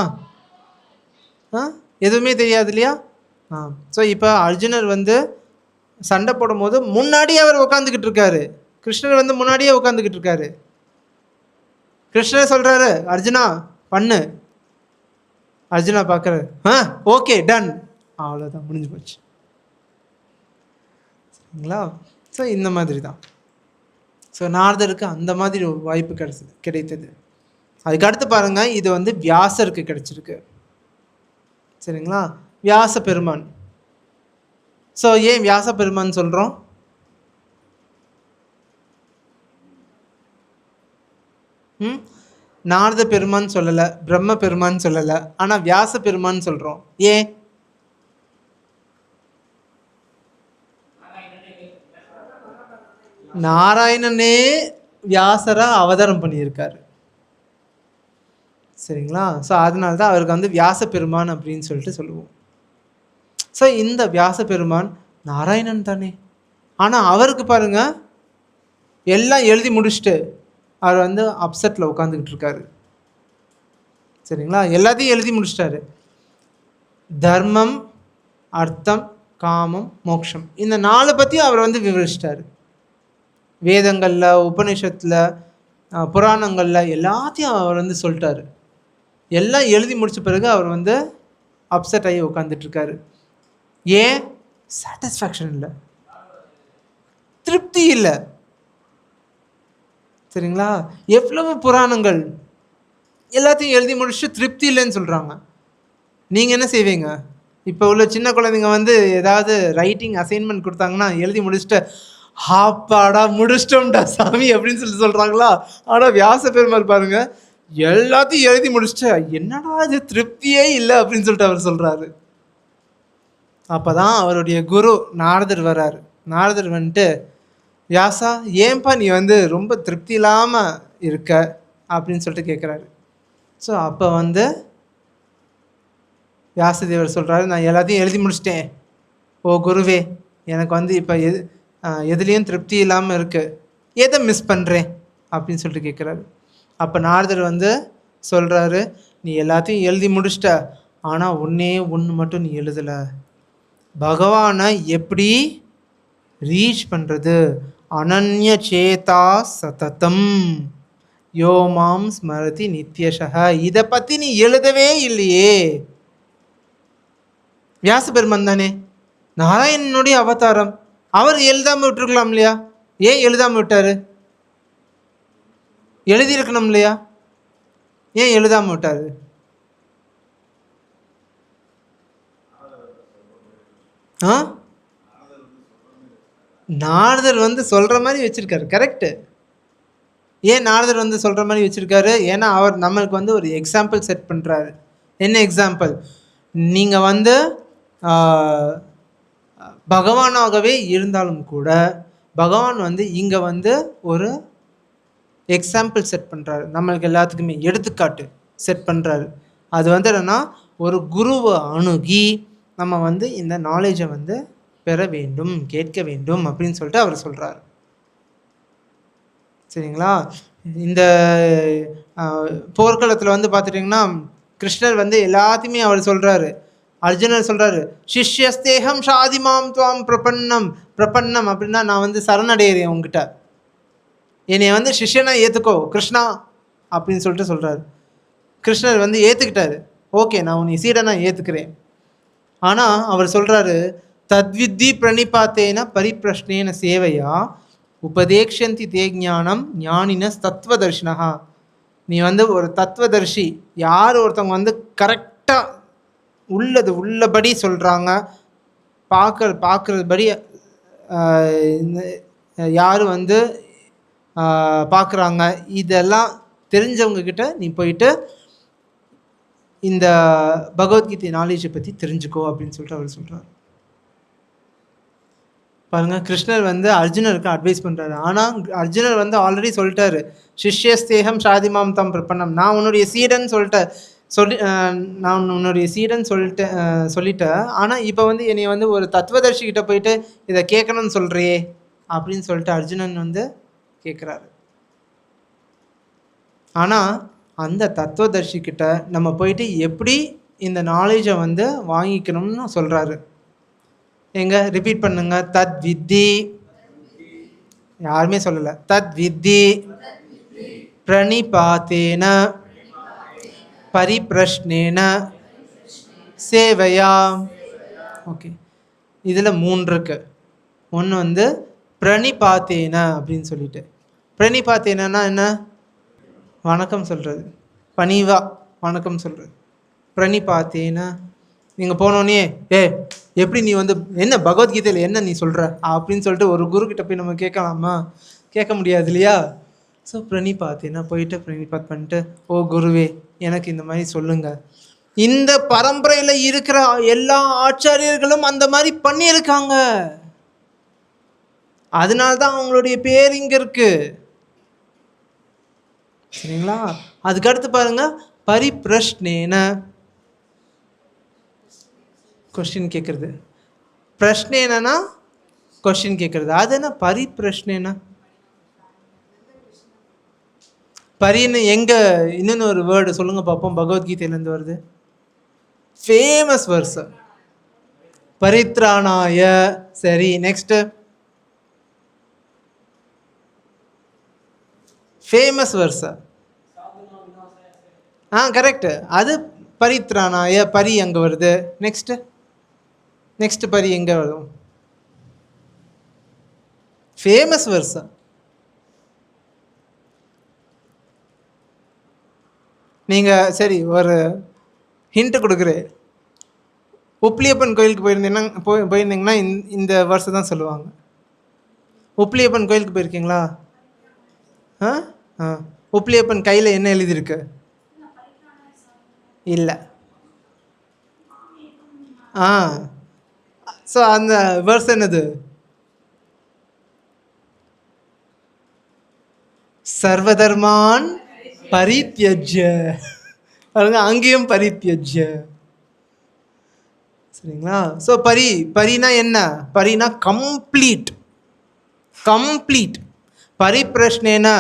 எதுவுமே தெரியாது இல்லையா? ஸோ இப்போ அர்ஜுனர் வந்து சண்டை போடும் போது முன்னாடியே அவர் உட்காந்துக்கிட்டு இருக்காரு. கிருஷ்ணர் வந்து முன்னாடியே உட்காந்துக்கிட்டு இருக்காரு. கிருஷ்ணர் சொல்கிறாரு அர்ஜுனா பண்ணு. அர்ஜுனா பார்க்குறாரு, ஓகே டன், அவ்வளோதான் முடிஞ்சு போச்சு. சரிங்களா? ஸோ இந்த மாதிரி தான். ஸோ நாரதருக்கு அந்த மாதிரி ஒரு வாய்ப்பு கிடைத்தது. அதுக்கு அடுத்து பாருங்கள், இது வந்து வியாசருக்கு கிடைச்சிருக்கு. சரிங்களா? வியாச பெருமான். ஸோ ஏன் வியாச பெருமான் சொல்கிறோம்? நாரத பெருமான் சொல்லலை, பிரம்ம பெருமான் சொல்லலை, ஆனால் வியாச பெருமான் சொல்கிறோம். ஏன்? நாராயணனே வியாசரா அவதாரம் பண்ணியிருக்காரு. சரிங்களா? ஸோ அதனால தான் அவருக்கு வந்து வியாச பெருமான் அப்படின்னு சொல்லிட்டு சொல்லுவோம். ஸோ இந்த வியாச பெருமான் நாராயணன் தானே, ஆனால் அவருக்கு பாருங்க எல்லாம் எழுதி முடிச்சுட்டு அவர் வந்து அப்செட்டில் உட்காந்துக்கிட்டு இருக்காரு. சரிங்களா? எல்லாத்தையும் எழுதி முடிச்சிட்டாரு. தர்மம், அர்த்தம், காமம், மோட்சம், இந்த 4 பற்றி அவர் வந்து விவரிச்சிட்டாரு. வேதங்களில், உபநிஷத்தில், புராணங்களில் எல்லாத்தையும் அவர் வந்து சொல்லிட்டாரு. எல்லாம் எழுதி முடித்த பிறகு அவர் வந்து அப்செட் ஆகி உட்காந்துட்ருக்காரு. ஏன்? சாட்டிஸ்ஃபேக்ஷன் இல்லை, திருப்தி இல்லை. சரிங்களா? எவ்வளவு புராணங்கள் எல்லாத்தையும் எழுதி முடிச்சுட்டு திருப்தி இல்லைன்னு சொல்கிறாங்க. நீங்கள் என்ன செய்வீங்க? இப்போ உள்ள சின்ன குழந்தைங்க வந்து ஏதாவது ரைட்டிங் அசைன்மெண்ட் கொடுத்தாங்கன்னா எழுதி முடிச்சுட்டு ஹாப்பாடா முடிச்சிட்டோம்டா சாமி அப்படின்னு சொல்கிறாங்களா? ஆனால் வியாச பெருமாள் பாருங்கள், எல்லாத்தையும் எழுதி முடிச்சுட்டு என்னடா இது திருப்தியே இல்லை அப்படின்னு சொல்லிட்டு அவர் சொல்கிறாரு. அப்போ தான் அவருடைய குரு நாரதர் வர்றாரு. நாரதர் வந்துட்டு, வியாசா ஏன்பா நீ வந்து ரொம்ப திருப்தி இல்லாமல் இருக்க அப்படின்னு சொல்லிட்டு கேட்குறாரு. ஸோ அப்போ வந்து வியாசதேவர் சொல்கிறாரு, நான் எல்லாத்தையும் எழுதி முடிச்சிட்டேன் ஓ குருவே, எனக்கு வந்து இப்போ எதுலேயும் திருப்தி இல்லாமல் இருக்குது, எதை மிஸ் பண்ணுறேன் அப்படின்னு சொல்லிட்டு கேட்குறாரு. அப்போ நாரதர் வந்து சொல்கிறாரு, நீ எல்லாத்தையும் எழுதி முடிச்சிட்ட, ஆனால் ஒன்று மட்டும் நீ எழுதலை, பகவானை எப்படி ரீச் பண்ணுறது. அனன்ய சேதா சததம் யோமாம் ஸ்மரதி நித்யஷக, இதை பற்றி நீ எழுதவே இல்லையே. வியாச பெருமான் தானே, நாராயணனுடைய அவதாரம், அவர் எழுதாமல் விட்டுருக்கலாம் இல்லையா? ஏன் எழுதாமல் விட்டார்? எழுதியிருக்கணும் இல்லையா? ஏன் எழுதாமல் விட்டார்? நாரதர் வந்து சொல்கிற மாதிரி வச்சுருக்காரு. கரெக்டு. ஏன் நாரதர் வந்து சொல்கிற மாதிரி வச்சுருக்காரு? ஏன்னா அவர் நம்மளுக்கு வந்து ஒரு எக்ஸாம்பிள் செட் பண்ணுறாரு. என்ன எக்ஸாம்பிள்? நீங்கள் வந்து பகவானாகவே இருந்தாலும் கூட பகவான் வந்து இங்கே வந்து ஒரு எக்ஸாம்பிள் செட் பண்ணுறாரு, நம்மளுக்கு எல்லாத்துக்குமே எடுத்துக்காட்டு செட் பண்ணுறாரு. அது வந்து என்னென்னா, ஒரு குருவை அணுகி நம்ம வந்து இந்த நாலேஜை வந்து பெற வேண்டும், கேட்க வேண்டும் அப்படின்னு சொல்லிட்டு அவர் சொல்கிறார். சரிங்களா? இந்த போர்க்களத்தில் வந்து பார்த்துட்டிங்கன்னா கிருஷ்ணர் வந்து எல்லாத்தையுமே அவர் சொல்கிறாரு. அர்ஜுனர் சொல்கிறாரு, சிஷ்யஸ்தேகம் ஷாதிமாம் துவாம் பிரபன்னம் அப்படின்னா நான் வந்து சரணடைகிறேன் உங்ககிட்ட, என்னை வந்து சிஷ்யனா ஏற்றுக்கோ கிருஷ்ணா அப்படின்னு சொல்லிட்டு சொல்கிறாரு. கிருஷ்ணர் வந்து ஏற்றுக்கிட்டாரு. ஓகே, நான் உன்னை சீடனா ஏற்றுக்கிறேன். ஆனால் அவர் சொல்கிறாரு, தத்வித்தி பிரணிபாத்தேன பரிப்பிரஷ்னேன சேவையா உபதேக்ஷந்தி தே ஞானம் ஞானின தத்துவதர்ஷினஹா. நீ வந்து ஒரு தத்துவதர்ஷி, யார் ஒருத்தவங்க வந்து கரெக்டாக உள்ளபடி சொல்கிறாங்க, பார்க்குறபடி யார் வந்து பார்க்குறாங்க, இதெல்லாம் தெரிஞ்சவங்கக்கிட்ட நீ போயிட்டு இந்த பகவத்கீதை நாலேஜை பற்றி தெரிஞ்சுக்கோ அப்படின்னு சொல்லிட்டு அவர் சொல்கிறார். பாருங்க, கிருஷ்ணர் வந்து அர்ஜுனருக்கு அட்வைஸ் பண்றாரு. ஆனா அர்ஜுனர் வந்து ஆல்ரெடி சொல்லிட்டாரு, சிஷ்யஸ்தேகம் ஷாதிமாம் தம் பிரபன்னம். நான் உன்னுடைய சீடன் சொல்லிட்டேன். சொல்லி நான் உன்னுடைய சீடன் சொல்லிட்டேன், சொல்லிட்டேன். ஆனா இப்ப வந்து என்னைய வந்து ஒரு தத்துவதர்ஷி கிட்ட போயிட்டு இதை கேட்கணும்னு சொல்றியே அப்படின்னு சொல்லிட்டு அர்ஜுனன் வந்து கேட்குறாரு. ஆனா அந்த தத்துவதர்ஷி கிட்ட நம்ம போயிட்டு எப்படி இந்த நாலேஜை வந்து வாங்கிக்கணும்னு சொல்றாரு. எங்க ரிப்பீட் பண்ணுங்க. தத் வித்தி, யாருமே சொல்லல. தத் வித்தி பிரணிபாத்தேன பரிப்ரஷ்னேன சேவையா. ஓகே, இதில் 3 இருக்கு. ஒன்று வந்து பிரணிபாத்தேன அப்படின்னு சொல்லிட்டு. பிரணிபாத்தேனா என்ன? வணக்கம் சொல்கிறது, பணிவா வணக்கம் சொல்கிறது. பிரணிபாத்தேன நீங்கள் போனோடனே எப்படி நீ வந்து என்ன பகவத்கீதையில் என்ன நீ சொல்கிற அப்படின்னு சொல்லிட்டு ஒரு குரு கிட்ட போய் நம்ம கேட்கலாமா? கேட்க முடியாது இல்லையா? ஸோ பிரணிபாத்தேனா போயிட்டு பிரணிபாத் பண்ணிட்டு, ஓ குருவே எனக்கு இந்த மாதிரி சொல்லுங்கள். இந்த பரம்பரையில் இருக்கிற எல்லா ஆச்சாரியர்களும் அந்த மாதிரி பண்ணியிருக்காங்க, அதனால்தான் அவங்களுடைய பேர் இங்கே இருக்கு. சரிங்களா? அதுக்கடுத்து பாருங்க, பரிப்ரஷ்னேன கொஸ்டின் கேட்குறது. பிரஷ்னேனா கொஸ்டின் கேட்குறது. அது என்ன பரிப்ரஷ்னேனா? பரின்னு எங்க இன்னொன்று ஒரு வேர்டு சொல்லுங்க பார்ப்போம், பகவத்கீதையிலேருந்து வருது. ஃபேமஸ் வர்ஸ் பரித்ராணாய. சரி, நெக்ஸ்ட் ஃபேமஸ் வர்ஸ். கரெக்ட், அது பரித்ராணாய. பரி அங்கே வருது. நெக்ஸ்ட் நெக்ஸ்ட் பரி எங்கே வரும்? Famous verse. நீங்கள் சரி ஒரு ஹிண்ட் கொடுக்குறேன். உப்ளியப்பன் கோயிலுக்கு போயிருந்தீங்கன்னா இந்த வருஷம் தான் சொல்லுவாங்க. உப்ளியப்பன் கோயிலுக்கு போயிருக்கீங்களா? உப்ளியப்பன் கையில் என்ன எழுதியிருக்கு? இல்லை. ஸோ அந்த வேர்ஸ் என்னது? சர்வதர்மான் பரித்யஜ்ய. அங்கேயும் பரித்யஜ்ய. சரிங்களா? ஸோ பரினா என்ன? பரினா கம்ப்ளீட். கம்ப்ளீட். பரிப்ரஷ்னேனா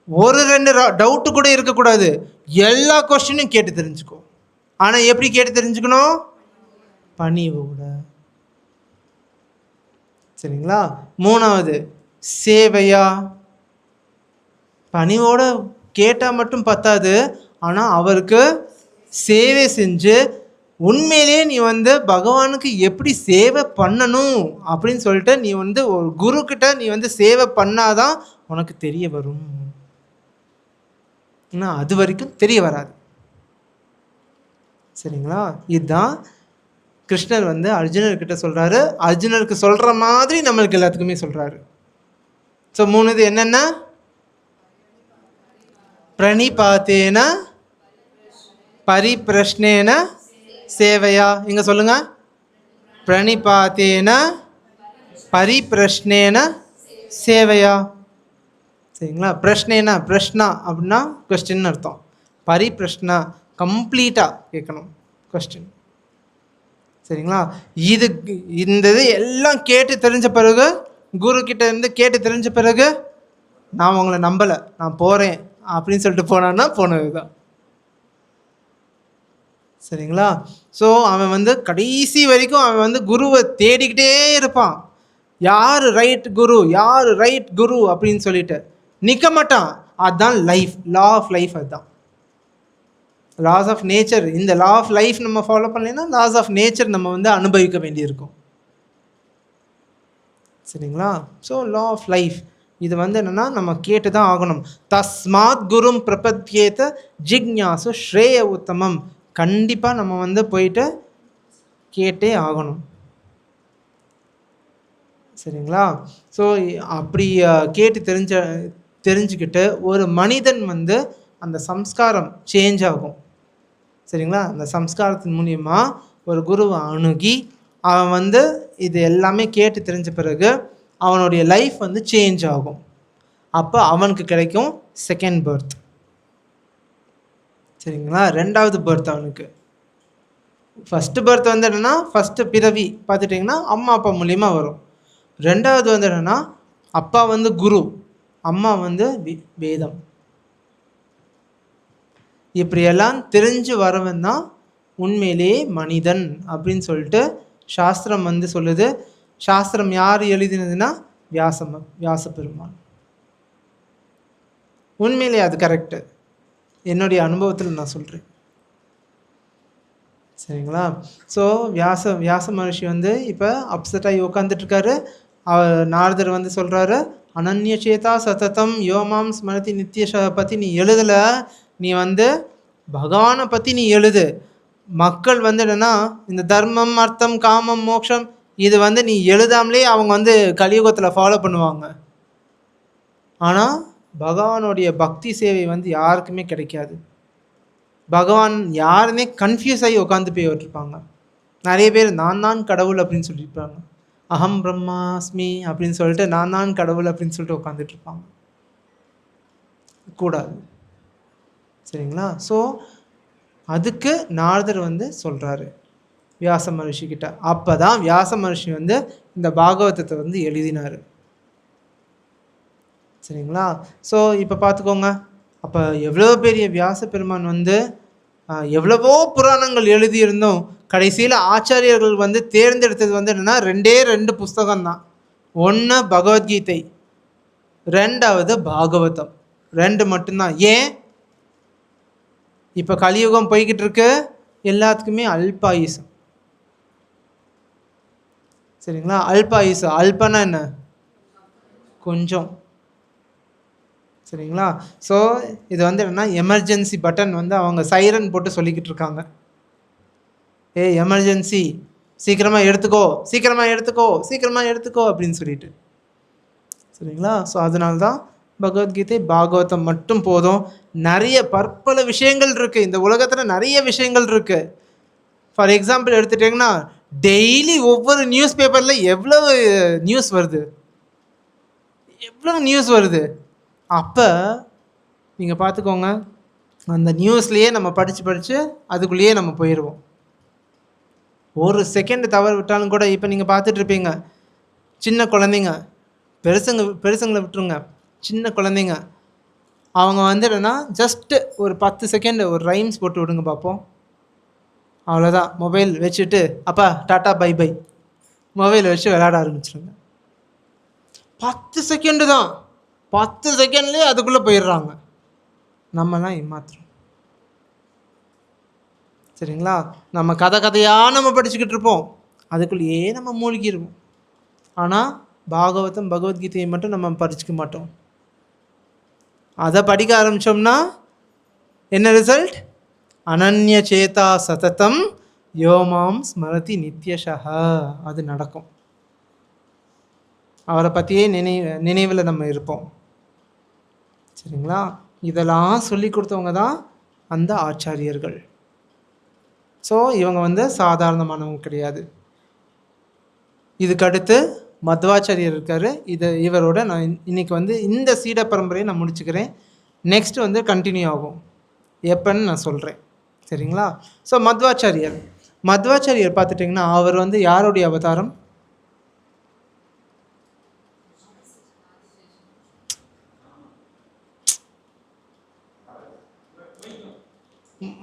ஒரு 2 டவுட்டு கூட இருக்கக்கூடாது, எல்லா கொஸ்டினும் கேட்டு தெரிஞ்சுக்கோ. ஆனால் எப்படி கேட்டு தெரிஞ்சுக்கணும்? பணிவோட. சரிங்களா? 3வது சேவையா. பணிவோட கேட்டால் மட்டும் பத்தாது, ஆனால் அவருக்கு சேவை செஞ்சு உண்மையிலேயே நீ வந்து பகவானுக்கு எப்படி சேவை பண்ணணும் அப்படின்னு சொல்லிட்டு நீ வந்து ஒரு குரு கிட்ட நீ வந்து சேவை பண்ணாதான் உனக்கு தெரிய வரும். அது வரைக்கும் தெரிய வராது. சரிங்களா? இதுதான் கிருஷ்ணர் வந்து அர்ஜுனர்கிட்ட சொல்றாரு. அர்ஜுனருக்கு சொல்ற மாதிரி நம்மளுக்கு எல்லாத்துக்குமே சொல்றாரு. ஸோ 3 இது என்னென்ன? பிரணிபாத்தேன பரிப்ரஷ்னேன சேவையா. இங்க சொல்லுங்க. பிரணிபாத்தேன பரிப்ரஷ்னேன சேவையா. சரிங்களா? பிரஷ்னேனா பிரஷ்னா அப்படின்னா கொஸ்டின் அர்த்தம். பரிப்ரஷ்னா கம்ப்ளீட்டாக கேட்கணும் கொஸ்டின். சரிங்களா? இந்த இது எல்லாம் கேட்டு தெரிஞ்ச பிறகு, குரு கிட்ட இருந்து கேட்டு தெரிஞ்ச பிறகு, நான் உங்களை நம்பலை, நான் போகிறேன் அப்படின்னு சொல்லிட்டு போனான்னா போனது தான். சரிங்களா? ஸோ அவன் வந்து கடைசி வரைக்கும் அவன் வந்து குருவை தேடிக்கிட்டே இருப்பான். யார் ரைட் குரு, யார் ரைட் குரு அப்படின்னு சொல்லிட்டு நிற்க மாட்டான். அதுதான் லைஃப், லா ஆஃப் லைஃப். அதுதான் லாஸ் ஆஃப் நேச்சர். இந்த லா ஆஃப் லைஃப் நம்ம ஃபாலோ பண்ணலைன்னா லாஸ் ஆஃப் நேச்சர் நம்ம வந்து அனுபவிக்க வேண்டியிருக்கும். சரிங்களா? ஸோ லா ஆஃப் லைஃப் இது வந்து என்னென்னா நம்ம கேட்டு தான் ஆகணும். தஸ்மாத் குரும் பிரபத்யேத ஜிக்ஞாசு ஸ்ரேய உத்தமம். கண்டிப்பாக நம்ம வந்து போயிட்டு கேட்டே ஆகணும். சரிங்களா? ஸோ அப்படி கேட்டு தெரிஞ்சுக்கிட்டு ஒரு மனிதன் வந்து அந்த சம்ஸ்காரம் சேஞ்ச் ஆகும். சரிங்களா? அந்த சம்ஸ்காரத்தின் மூலியமாக ஒரு குருவை அணுகி அவன் வந்து இது எல்லாமே கேட்டு தெரிஞ்ச பிறகு அவனுடைய லைஃப் வந்து சேஞ்ச் ஆகும். அப்போ அவனுக்கு கிடைக்கும் செகண்ட் பர்த். சரிங்களா? 2வது பர்த் அவனுக்கு. ஃபஸ்ட்டு பர்த் வந்து என்னென்னா, ஃபஸ்ட்டு பிறவி பார்த்துட்டிங்கன்னா அம்மா அப்பா மூலியமாக வரும். 2வது வந்து என்னென்னா, அப்பா வந்து குரு, அம்மா வந்து வேதம். இப்படியெல்லாம் தெரிஞ்சு வரவன் தான் உண்மையிலேயே மனிதன் அப்படின்னு சொல்லிட்டு சாஸ்திரம் வந்து சொல்லுது. சாஸ்திரம் யார் எழுதினதுன்னா வியாச பெருமான். உண்மையிலே அது கரெக்டு, என்னுடைய அனுபவத்தில் நான் சொல்கிறேன். சரிங்களா? ஸோ வியாச மகர்ஷி வந்து இப்போ அப்செட் ஆகி உட்காந்துட்ருக்காரு. நாரதர் வந்து சொல்கிறாரு, அனன்ய சேதா சததம் யோமாம் ஸ்மரதி நித்யஷ பற்றி நீ எழுதலை, நீ வந்து பகவானை பற்றி நீ எழுது. மக்கள் வந்து என்னென்னா இந்த தர்மம் அர்த்தம் காமம் மோட்சம் இது வந்து நீ எழுதாமலே அவங்க வந்து கலியுகத்தில் ஃபாலோ பண்ணுவாங்க. ஆனால் பகவானுடைய பக்தி சேவை வந்து யாருக்குமே கிடைக்காது. பகவான் யாருமே கன்ஃபியூஸ் ஆகி உட்காந்து போய் விட்டுருப்பாங்க. நிறைய பேர் நான் தான் கடவுள் அப்படின்னு சொல்லியிருப்பாங்க. அகம் பிரம்மாஸ்மி அப்படின்னு சொல்லிட்டு நான் தான் கடவுள் அப்படின்னு சொல்லிட்டு உட்காந்துட்ருப்பாங்க. கூடாது. சரிங்களா? ஸோ அதுக்கு நாரதர் வந்து சொல்கிறாரு வியாச மகர்ஷிக்கிட்ட. அப்போ தான் வியாச மகர்ஷி வந்து இந்த பாகவதத்தை வந்து எழுதினார். சரிங்களா? ஸோ இப்போ பார்த்துக்கோங்க, அப்போ எவ்வளோ பெரிய வியாச பெருமான் வந்து எவ்வளவோ புராணங்கள் எழுதியிருந்தோம். கடைசியில் ஆச்சாரியர்கள் வந்து தேர்ந்தெடுத்தது வந்து என்னென்னா 2 புஸ்தகம் தான். ஒன்று பகவத்கீதை, 2வது பாகவதம். 2 மட்டும்தான். ஏன்? இப்போ கலியுகம் போய்கிட்டு இருக்கு, எல்லாத்துக்குமே அல்பாயுசம். சரிங்களா? அல்பாயுசு, அல்பனா என்ன? கொஞ்சம். சரிங்களா? ஸோ இது வந்து என்னென்னா எமர்ஜென்சி பட்டன் வந்து அவங்க சைரன் போட்டு சொல்லிக்கிட்டு இருக்காங்க. எமர்ஜென்சி, சீக்கிரமாக எடுத்துக்கோ சீக்கிரமாக எடுத்துக்கோ சீக்கிரமாக எடுத்துக்கோ அப்படின்னு சொல்லிட்டு. சரிங்களா? ஸோ அதனால தான் பகவத்கீதை பாகவதம் மட்டும் போதும். நிறைய பற்பல விஷயங்கள் இருக்குது இந்த உலகத்தில், நிறைய விஷயங்கள் இருக்குது. ஃபார் எக்ஸாம்பிள் எடுத்துட்டிங்கன்னா டெய்லி ஒவ்வொரு நியூஸ் பேப்பரில் எவ்வளவு நியூஸ் வருது. அப்போ நீங்கள் பார்த்துக்கோங்க, அந்த நியூஸ்லேயே நம்ம படித்து அதுக்குள்ளேயே நம்ம போயிடுவோம். ஒரு செகண்ட் தவறு விட்டாலும் கூட, இப்போ நீங்கள் பார்த்துட்ருப்பீங்க, சின்ன குழந்தைங்க, பெருசுங்களை விட்டுருங்க, சின்ன குழந்தைங்க அவங்க வந்து என்னென்னா ஜஸ்ட்டு ஒரு 10 செகண்ட் ஒரு ரைம்ஸ் போட்டு விடுங்க பார்ப்போம். அவ்வளோதான், மொபைல் வச்சுட்டு அப்பா டாட்டா பை பை, மொபைல் வச்சு விளையாட ஆரம்பிச்சிருங்க. 10 செகண்டு தான், 10 செகண்ட்லேயே அதுக்குள்ளே போயிடுறாங்க. நம்மலாம் ஏமாத்துறோம். சரிங்களா? நம்ம கதையாக நம்ம படிச்சுக்கிட்டு இருப்போம், அதுக்குள்ளேயே நம்ம மூழ்கிடுவோம். ஆனால் பாகவதம் பகவத்கீதையை மட்டும் நம்ம படிச்சுக்க மாட்டோம். அதை படிக்க ஆரம்பித்தோம்னா என்ன ரிசல்ட்? அனன்ய சேதா சததம் யோமாம் ஸ்மரதி நித்யஷா, அது நடக்கும். அவரை பற்றியே நினைவில் நம்ம இருப்போம். சரிங்களா? இதெல்லாம் சொல்லி கொடுத்தவங்க தான் அந்த ஆச்சாரியர்கள். ஸோ இவங்க வந்து சாதாரணமானவங்க கிடையாது. இதுக்கடுத்து மத்வாச்சாரியர் இருக்கார். இவரோட நான் இன்றைக்கி வந்து இந்த சீட பரம்பரையை நான் முடிச்சுக்கிறேன். நெக்ஸ்ட் வந்து கண்டினியூ ஆகும், எப்போன்னு நான் சொல்கிறேன். சரிங்களா? ஸோ மத்வாச்சாரியர் பார்த்துட்டிங்கன்னா அவர் வந்து யாருடைய அவதாரம்?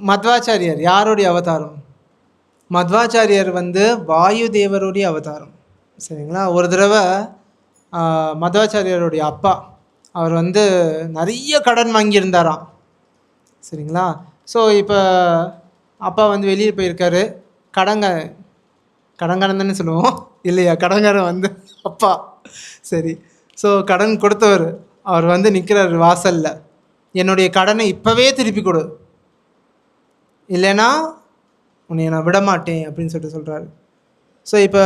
மத்வாச்சாரியர் யாருடைய அவதாரம்? மத்வாச்சாரியர் வந்து வாயு தேவருடைய அவதாரம். சரிங்களா? ஒரு தடவை மத்வாச்சாரியருடைய அப்பா அவர் வந்து நிறைய கடன் வாங்கியிருந்தாராம். சரிங்களா? ஸோ இப்போ அப்பா வந்து வெளியே போயிருக்காரு. கடன்காரன் தானே சொல்லுவோம் இல்லையா? கடன்காரன் வந்து அப்பா. சரி, ஸோ கடன் கொடுத்தவர் அவர் வந்து நிற்கிறார் வாசலில். என்னுடைய கடனை இப்போவே திருப்பி கொடு, இல்லைன்னா உன்னை நான் விடமாட்டேன் அப்படின்னு சொல்கிறாரு. ஸோ இப்போ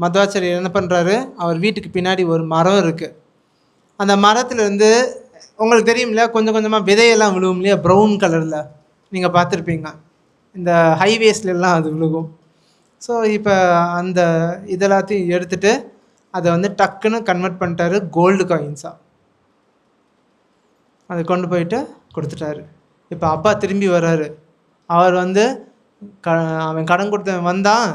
மத்வாச்சாரியர் என்ன பண்ணுறாரு, அவர் வீட்டுக்கு பின்னாடி ஒரு மரம் இருக்குது. அந்த மரத்துலேருந்து உங்களுக்கு தெரியும் இல்லையா, கொஞ்சம் கொஞ்சமாக விதையெல்லாம் விழுவும் இல்லையா, ப்ரௌன் கலரில், நீங்கள் பார்த்துருப்பீங்க, இந்த ஹைவேஸ்லாம் அது விழுகும். ஸோ இப்போ அந்த இதெல்லாத்தையும் எடுத்துட்டு அதை வந்து டக்குன்னு கன்வெர்ட் பண்ணிட்டாரு கோல்டு காயின்ஸாக. அதை கொண்டு போயிட்டு கொடுத்துட்டாரு. இப்போ அப்பா திரும்பி வர்றாரு. அவர் வந்து க அவன் கடன் கொடுத்தவன் வந்தான்,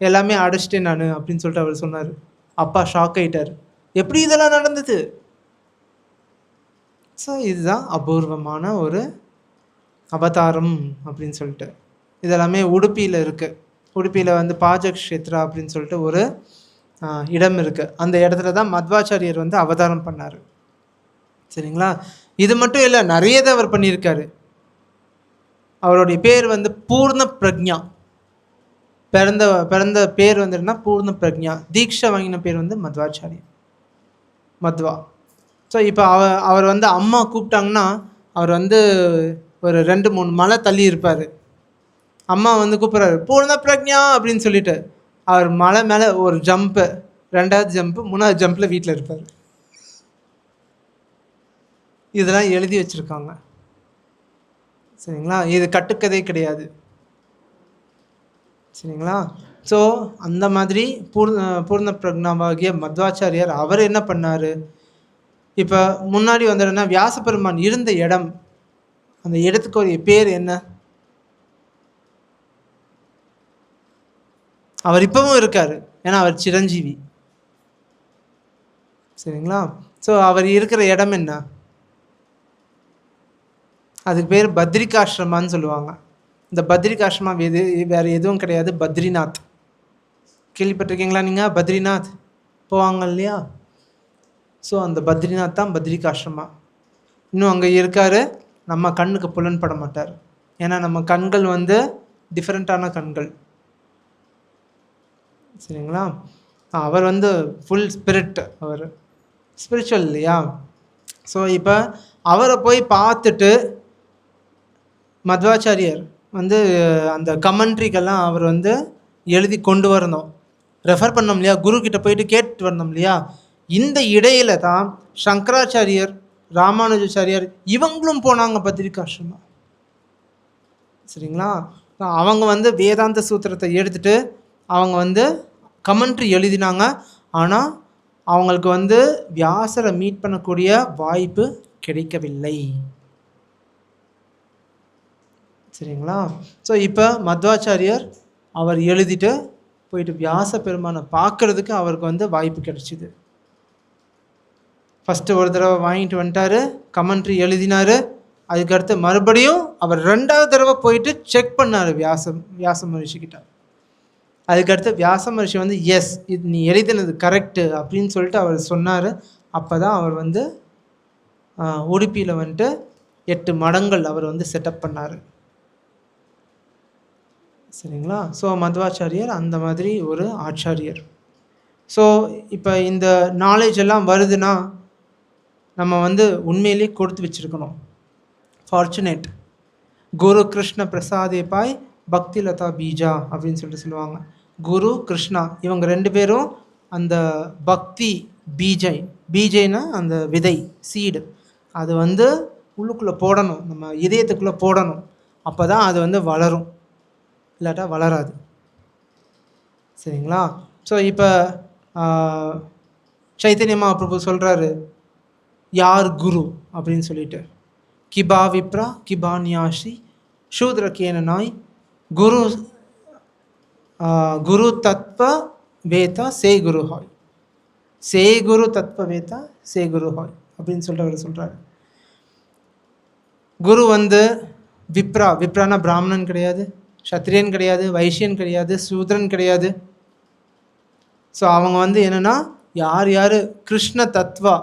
எல்லாமே அடைச்சிட்டேன் நான் அப்படின்னு சொல்லிட்டு அவர் சொன்னார். அப்பா ஷாக் ஆகிட்டார், எப்படி இதெல்லாம் நடந்தது? ஸோ இதுதான் அபூர்வமான ஒரு அவதாரம் அப்படின்னு சொல்லிட்டு. இதெல்லாமே உடுப்பியில் இருக்குது. உடுப்பியில் வந்து பாஜக் க்ஷேத்ரா அப்படின்னு சொல்லிட்டு ஒரு இடம் இருக்குது. அந்த இடத்துல தான் மத்வாச்சாரியர் வந்து அவதாரம் பண்ணார். சரிங்களா? இது மட்டும் இல்லை, நிறையதை அவர் பண்ணியிருக்காரு. அவருடைய பேர் வந்து பூர்ண பிரக்ஞா. பிறந்த பேர் வந்துன்னா பூர்ண பிரக்ஞா. தீட்சை வாங்கின பேர் வந்து மத்வாச்சாரியர், மத்வா. ஸோ இப்போ அவர் வந்து அம்மா கூப்பிட்டாங்கன்னா அவர் வந்து ஒரு 2-3 மலை தள்ளி இருப்பார். அம்மா வந்து கூப்பிட்றாரு பூர்ண பிரக்ஞா அப்படின்னு சொல்லிட்டு, அவர் மலை மேலே ஒரு ஜம்ப்பு, 2வது ஜம்ப்பு, 3வது ஜம்பில் வீட்டில் இருப்பார். இதெல்லாம் எழுதி வச்சுருக்காங்க. சரிங்களா? இது கட்டுக்கதை கிடையாது. சரிங்களா? ஸோ அந்த மாதிரி பூர்ண பிரக்னாவாகிய மத்வாச்சாரியார் அவர் என்ன பண்ணார்? இப்போ முன்னாடி வந்துடுன்னா வியாசபெருமான் இருந்த இடம், அந்த இடத்துக்கு ஒரு பேர் என்ன? அவர் இப்பவும் இருக்கார், ஏன்னா அவர் சிரஞ்சீவி. சரிங்களா? ஸோ அவர் இருக்கிற இடம் என்ன? அதுக்கு பேர் பத்ரிகாஷ்ரமான்னு சொல்லுவாங்க. இந்த பத்ரிகாஷ்ரமா வேறு எதுவும் கிடையாது, பத்ரிநாத். கேள்விப்பட்டிருக்கீங்களா நீங்கள்? பத்ரிநாத் போவாங்க இல்லையா? ஸோ அந்த பத்ரிநாத் தான் பத்ரிகாஷ்ரமா. இன்னும் அங்கே இருக்கார். நம்ம கண்ணுக்கு புலன்பட மாட்டார், ஏன்னா நம்ம கண்கள் வந்து டிஃப்ரெண்ட்டான கண்கள். சரிங்களா? அவர் வந்து ஃபுல் ஸ்பிரிட், அவர் ஸ்பிரிச்சுவல் இல்லையா? ஸோ இப்போ அவரை போய் பார்த்துட்டு மத்வாச்சாரியர் வந்து அந்த கமெண்ட்ரிக்கெல்லாம் அவர் வந்து எழுதி கொண்டு வரணும், ரெஃபர் பண்ணோம் இல்லையா? குரு கிட்ட போயிட்டு கேட்டு வரணும் இல்லையா? இந்த இடையில தான் சங்கராச்சாரியர், ராமானுஜாச்சாரியர் இவங்களும் போனாங்க பத்ரிகாஷ்ரமா. சரிங்களா? அவங்க வந்து வேதாந்த சூத்திரத்தை எடுத்துட்டு அவங்க வந்து கமெண்ட்ரி எழுதினாங்க. ஆனால் அவங்களுக்கு வந்து வியாசரை மீட் பண்ணக்கூடிய வாய்ப்பு கிடைக்கவில்லை. சரிங்களா? ஸோ இப்போ மத்வாச்சாரியர் அவர் எழுதிட்டு போயிட்டு வியாச பெருமானை பார்க்குறதுக்கு அவருக்கு வந்து வாய்ப்பு கிடைச்சிது. ஃபஸ்ட்டு ஒரு தடவை வாங்கிட்டு வந்துட்டார், கமெண்ட்ரி எழுதினார். அதுக்கடுத்து மறுபடியும் அவர் 2வது தடவை போயிட்டு செக் பண்ணார் வியாச மகரிஷிக்கிட்ட. அதுக்கடுத்து வியாச மகரிஷி வந்து எஸ், இது நீ எழுதினது கரெக்டு அப்படின்னு சொல்லிட்டு அவர் சொன்னார். அப்போ தான் அவர் வந்து உடுப்பியில் வந்துட்டு 8 மடங்கள் அவர் வந்து செட்டப் பண்ணார். சரிங்களா? ஸோ மத்வாச்சாரியர் அந்த மாதிரி ஒரு ஆச்சாரியர். ஸோ இப்போ இந்த நாலேஜ் எல்லாம் வருதுன்னா நம்ம வந்து உண்மையிலே கொடுத்து வச்சுருக்கணும். ஃபார்ச்சுனேட் குரு கிருஷ்ண பிரசாதே பாய் பக்தி லதா பீஜா அப்படின்னு சொல்லிட்டு சொல்லுவாங்க. குரு கிருஷ்ணா இவங்க 2 பேரும் அந்த பக்தி பீஜைனா அந்த விதை, சீடு, அது வந்து உள்ளுக்குள்ளே போடணும், நம்ம இதயத்துக்குள்ளே போடணும். அப்போ தான் அது வந்து வளரும், இல்லாட்டா வளராது. சரிங்களா? ஸோ இப்போ சைத்தன்ய மகாபிரபு சொல்கிறாரு யார் குரு அப்படின்னு சொல்லிட்டு, கிபா விப்ரா கிபா நியாசி சூத்ர கேனனாய் குரு தத்வ வேதா சே குரு ஹாய், சே குரு தத்வ வேதா சே குரு ஹாய் அப்படின்னு சொல்லிட்டு அவர் சொல்கிறாரு. குரு வந்து விப்ரானா பிராமணன் கிடையாது, சத்திரியன் கிடையாது, வைசியன் கிடையாது, சூத்ரன் கிடையாது. ஸோ அவங்க வந்து என்னென்னா யார் கிருஷ்ண தத்வா,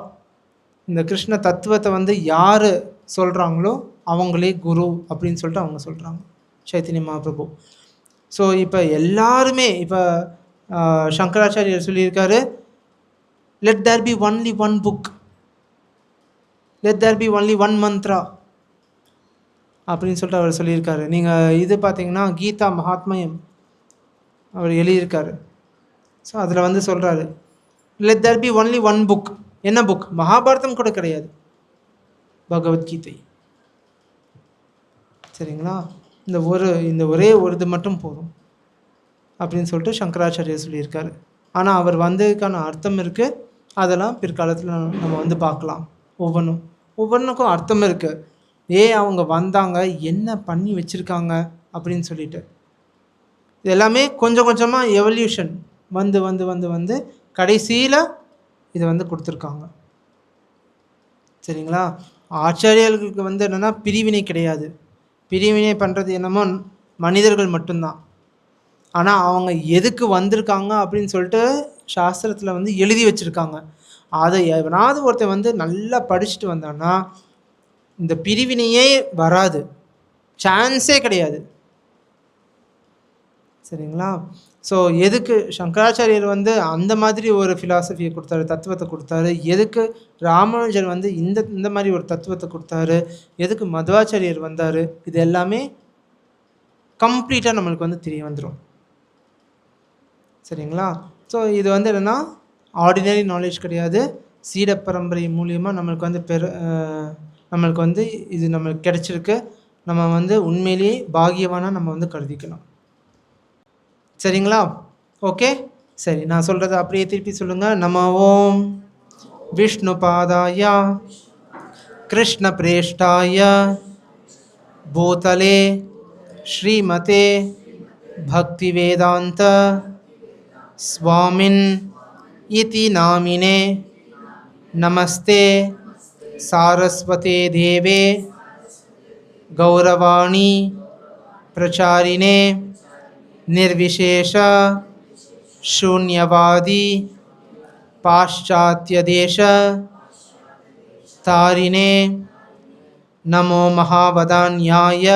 இந்த கிருஷ்ண தத்துவத்தை வந்து யார் சொல்கிறாங்களோ அவங்களே குரு அப்படின்னு சொல்லிட்டு அவங்க சொல்கிறாங்க, சைத்தன்ய மகாபிரபு. ஸோ இப்போ எல்லாருமே இப்போ சங்கராச்சாரியர் சொல்லியிருக்காரு, let there be only one book, let there be only one mantra அப்படின்னு சொல்லிட்டு அவர் சொல்லியிருக்காரு. நீங்கள் இது பார்த்தீங்கன்னா கீதா மகாத்மயம் அவர் எழுதியிருக்காரு. ஸோ அதில் வந்து சொல்கிறாரு let there be only one book. என்ன புக்? மகாபாரதம் கூட கிடையாது, பகவத்கீதை. சரிங்களா? இந்த ஒரே ஒரு இது மட்டும் போதும். அப்படின்னு சொல்லிட்டு சங்கராச்சாரியர் சொல்லியிருக்காரு. ஆனால் அவர் வந்ததுக்கான அர்த்தம் இருக்குது. அதெல்லாம் பிற்காலத்தில் நம்ம வந்து பார்க்கலாம். ஒவ்வொன்றுக்கும் அர்த்தம் இருக்குது. அவங்க வந்தாங்க, என்ன பண்ணி வச்சுருக்காங்க அப்படின்னு சொல்லிட்டு. இது எல்லாமே கொஞ்சம் கொஞ்சமாக எவல்யூஷன் வந்து வந்து வந்து வந்து கடைசியில் இதை வந்து கொடுத்துருக்காங்க. சரிங்களா? ஆச்சாரியர்களுக்கு வந்து என்னென்னா பிரிவினை கிடையாது. பிரிவினை பண்ணுறது என்னமோ மனிதர்கள் மட்டும்தான். ஆனால் அவங்க எதுக்கு வந்திருக்காங்க அப்படின்னு சொல்லிட்டு சாஸ்திரத்தில் வந்து எழுதி வச்சுருக்காங்க. அதை எவனாவது ஒருத்தர் வந்து நல்லா படிச்சுட்டு வந்தான்னா இந்த பிரிவினையே வராது, சான்ஸே கிடையாது. சரிங்களா? ஸோ எதுக்கு சங்கராச்சாரியர் வந்து அந்த மாதிரி ஒரு ஃபிலாசபியை கொடுத்தாரு, தத்துவத்தை கொடுத்தாரு, எதுக்கு ராமானுஜர் வந்து இந்த மாதிரி ஒரு தத்துவத்தை கொடுத்தாரு, எதுக்கு மத்வாச்சாரியர் வந்தார், இது எல்லாமே கம்ப்ளீட்டாக நம்மளுக்கு வந்து தெரிய வந்துடும். சரிங்களா? ஸோ இது வந்து என்னென்னா ஆர்டினரி நாலேஜ் கிடையாது. சீட பரம்பரை மூலியமாக நம்மளுக்கு வந்து நம்மளுக்கு வந்து இது நம்மளுக்கு கிடைச்சிருக்கு. நம்ம வந்து உண்மையிலேயே பாகியவானாக நம்ம வந்து கருதிக்கணும். சரிங்களா? ஓகே, சரி, நான் சொல்கிறத அப்படியே திருப்பி சொல்லுங்கள். நம ஓம் விஷ்ணு பாதாய கிருஷ்ண பிரேஷ்டாய பூதலே ஸ்ரீமதே பக்தி வேதாந்த स्वामिन् इति नामिने नमस्ते सारस्वते देवे गौरवाणी प्रचारिणे निर्विशेष शून्यवादी पाश्चात्यदेश तारिणे नमो महावदान्याय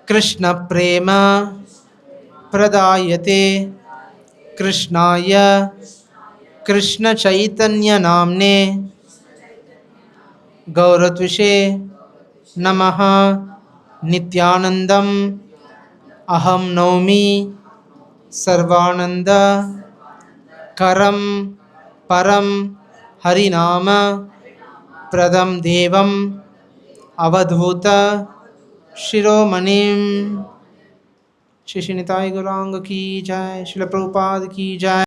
कृष्ण प्रेम प्रदायते कृष्णाय कृष्ण चैतन्य नाम्ने गौरत्विषे नमः नित्यानंदम अहम नौमि सर्वानंद करम परम हरिनाम प्रदम देवम अवधूत शिरोमणिम। श्री निताई गौरांग की जय। श्रील प्रभुपाद की जय।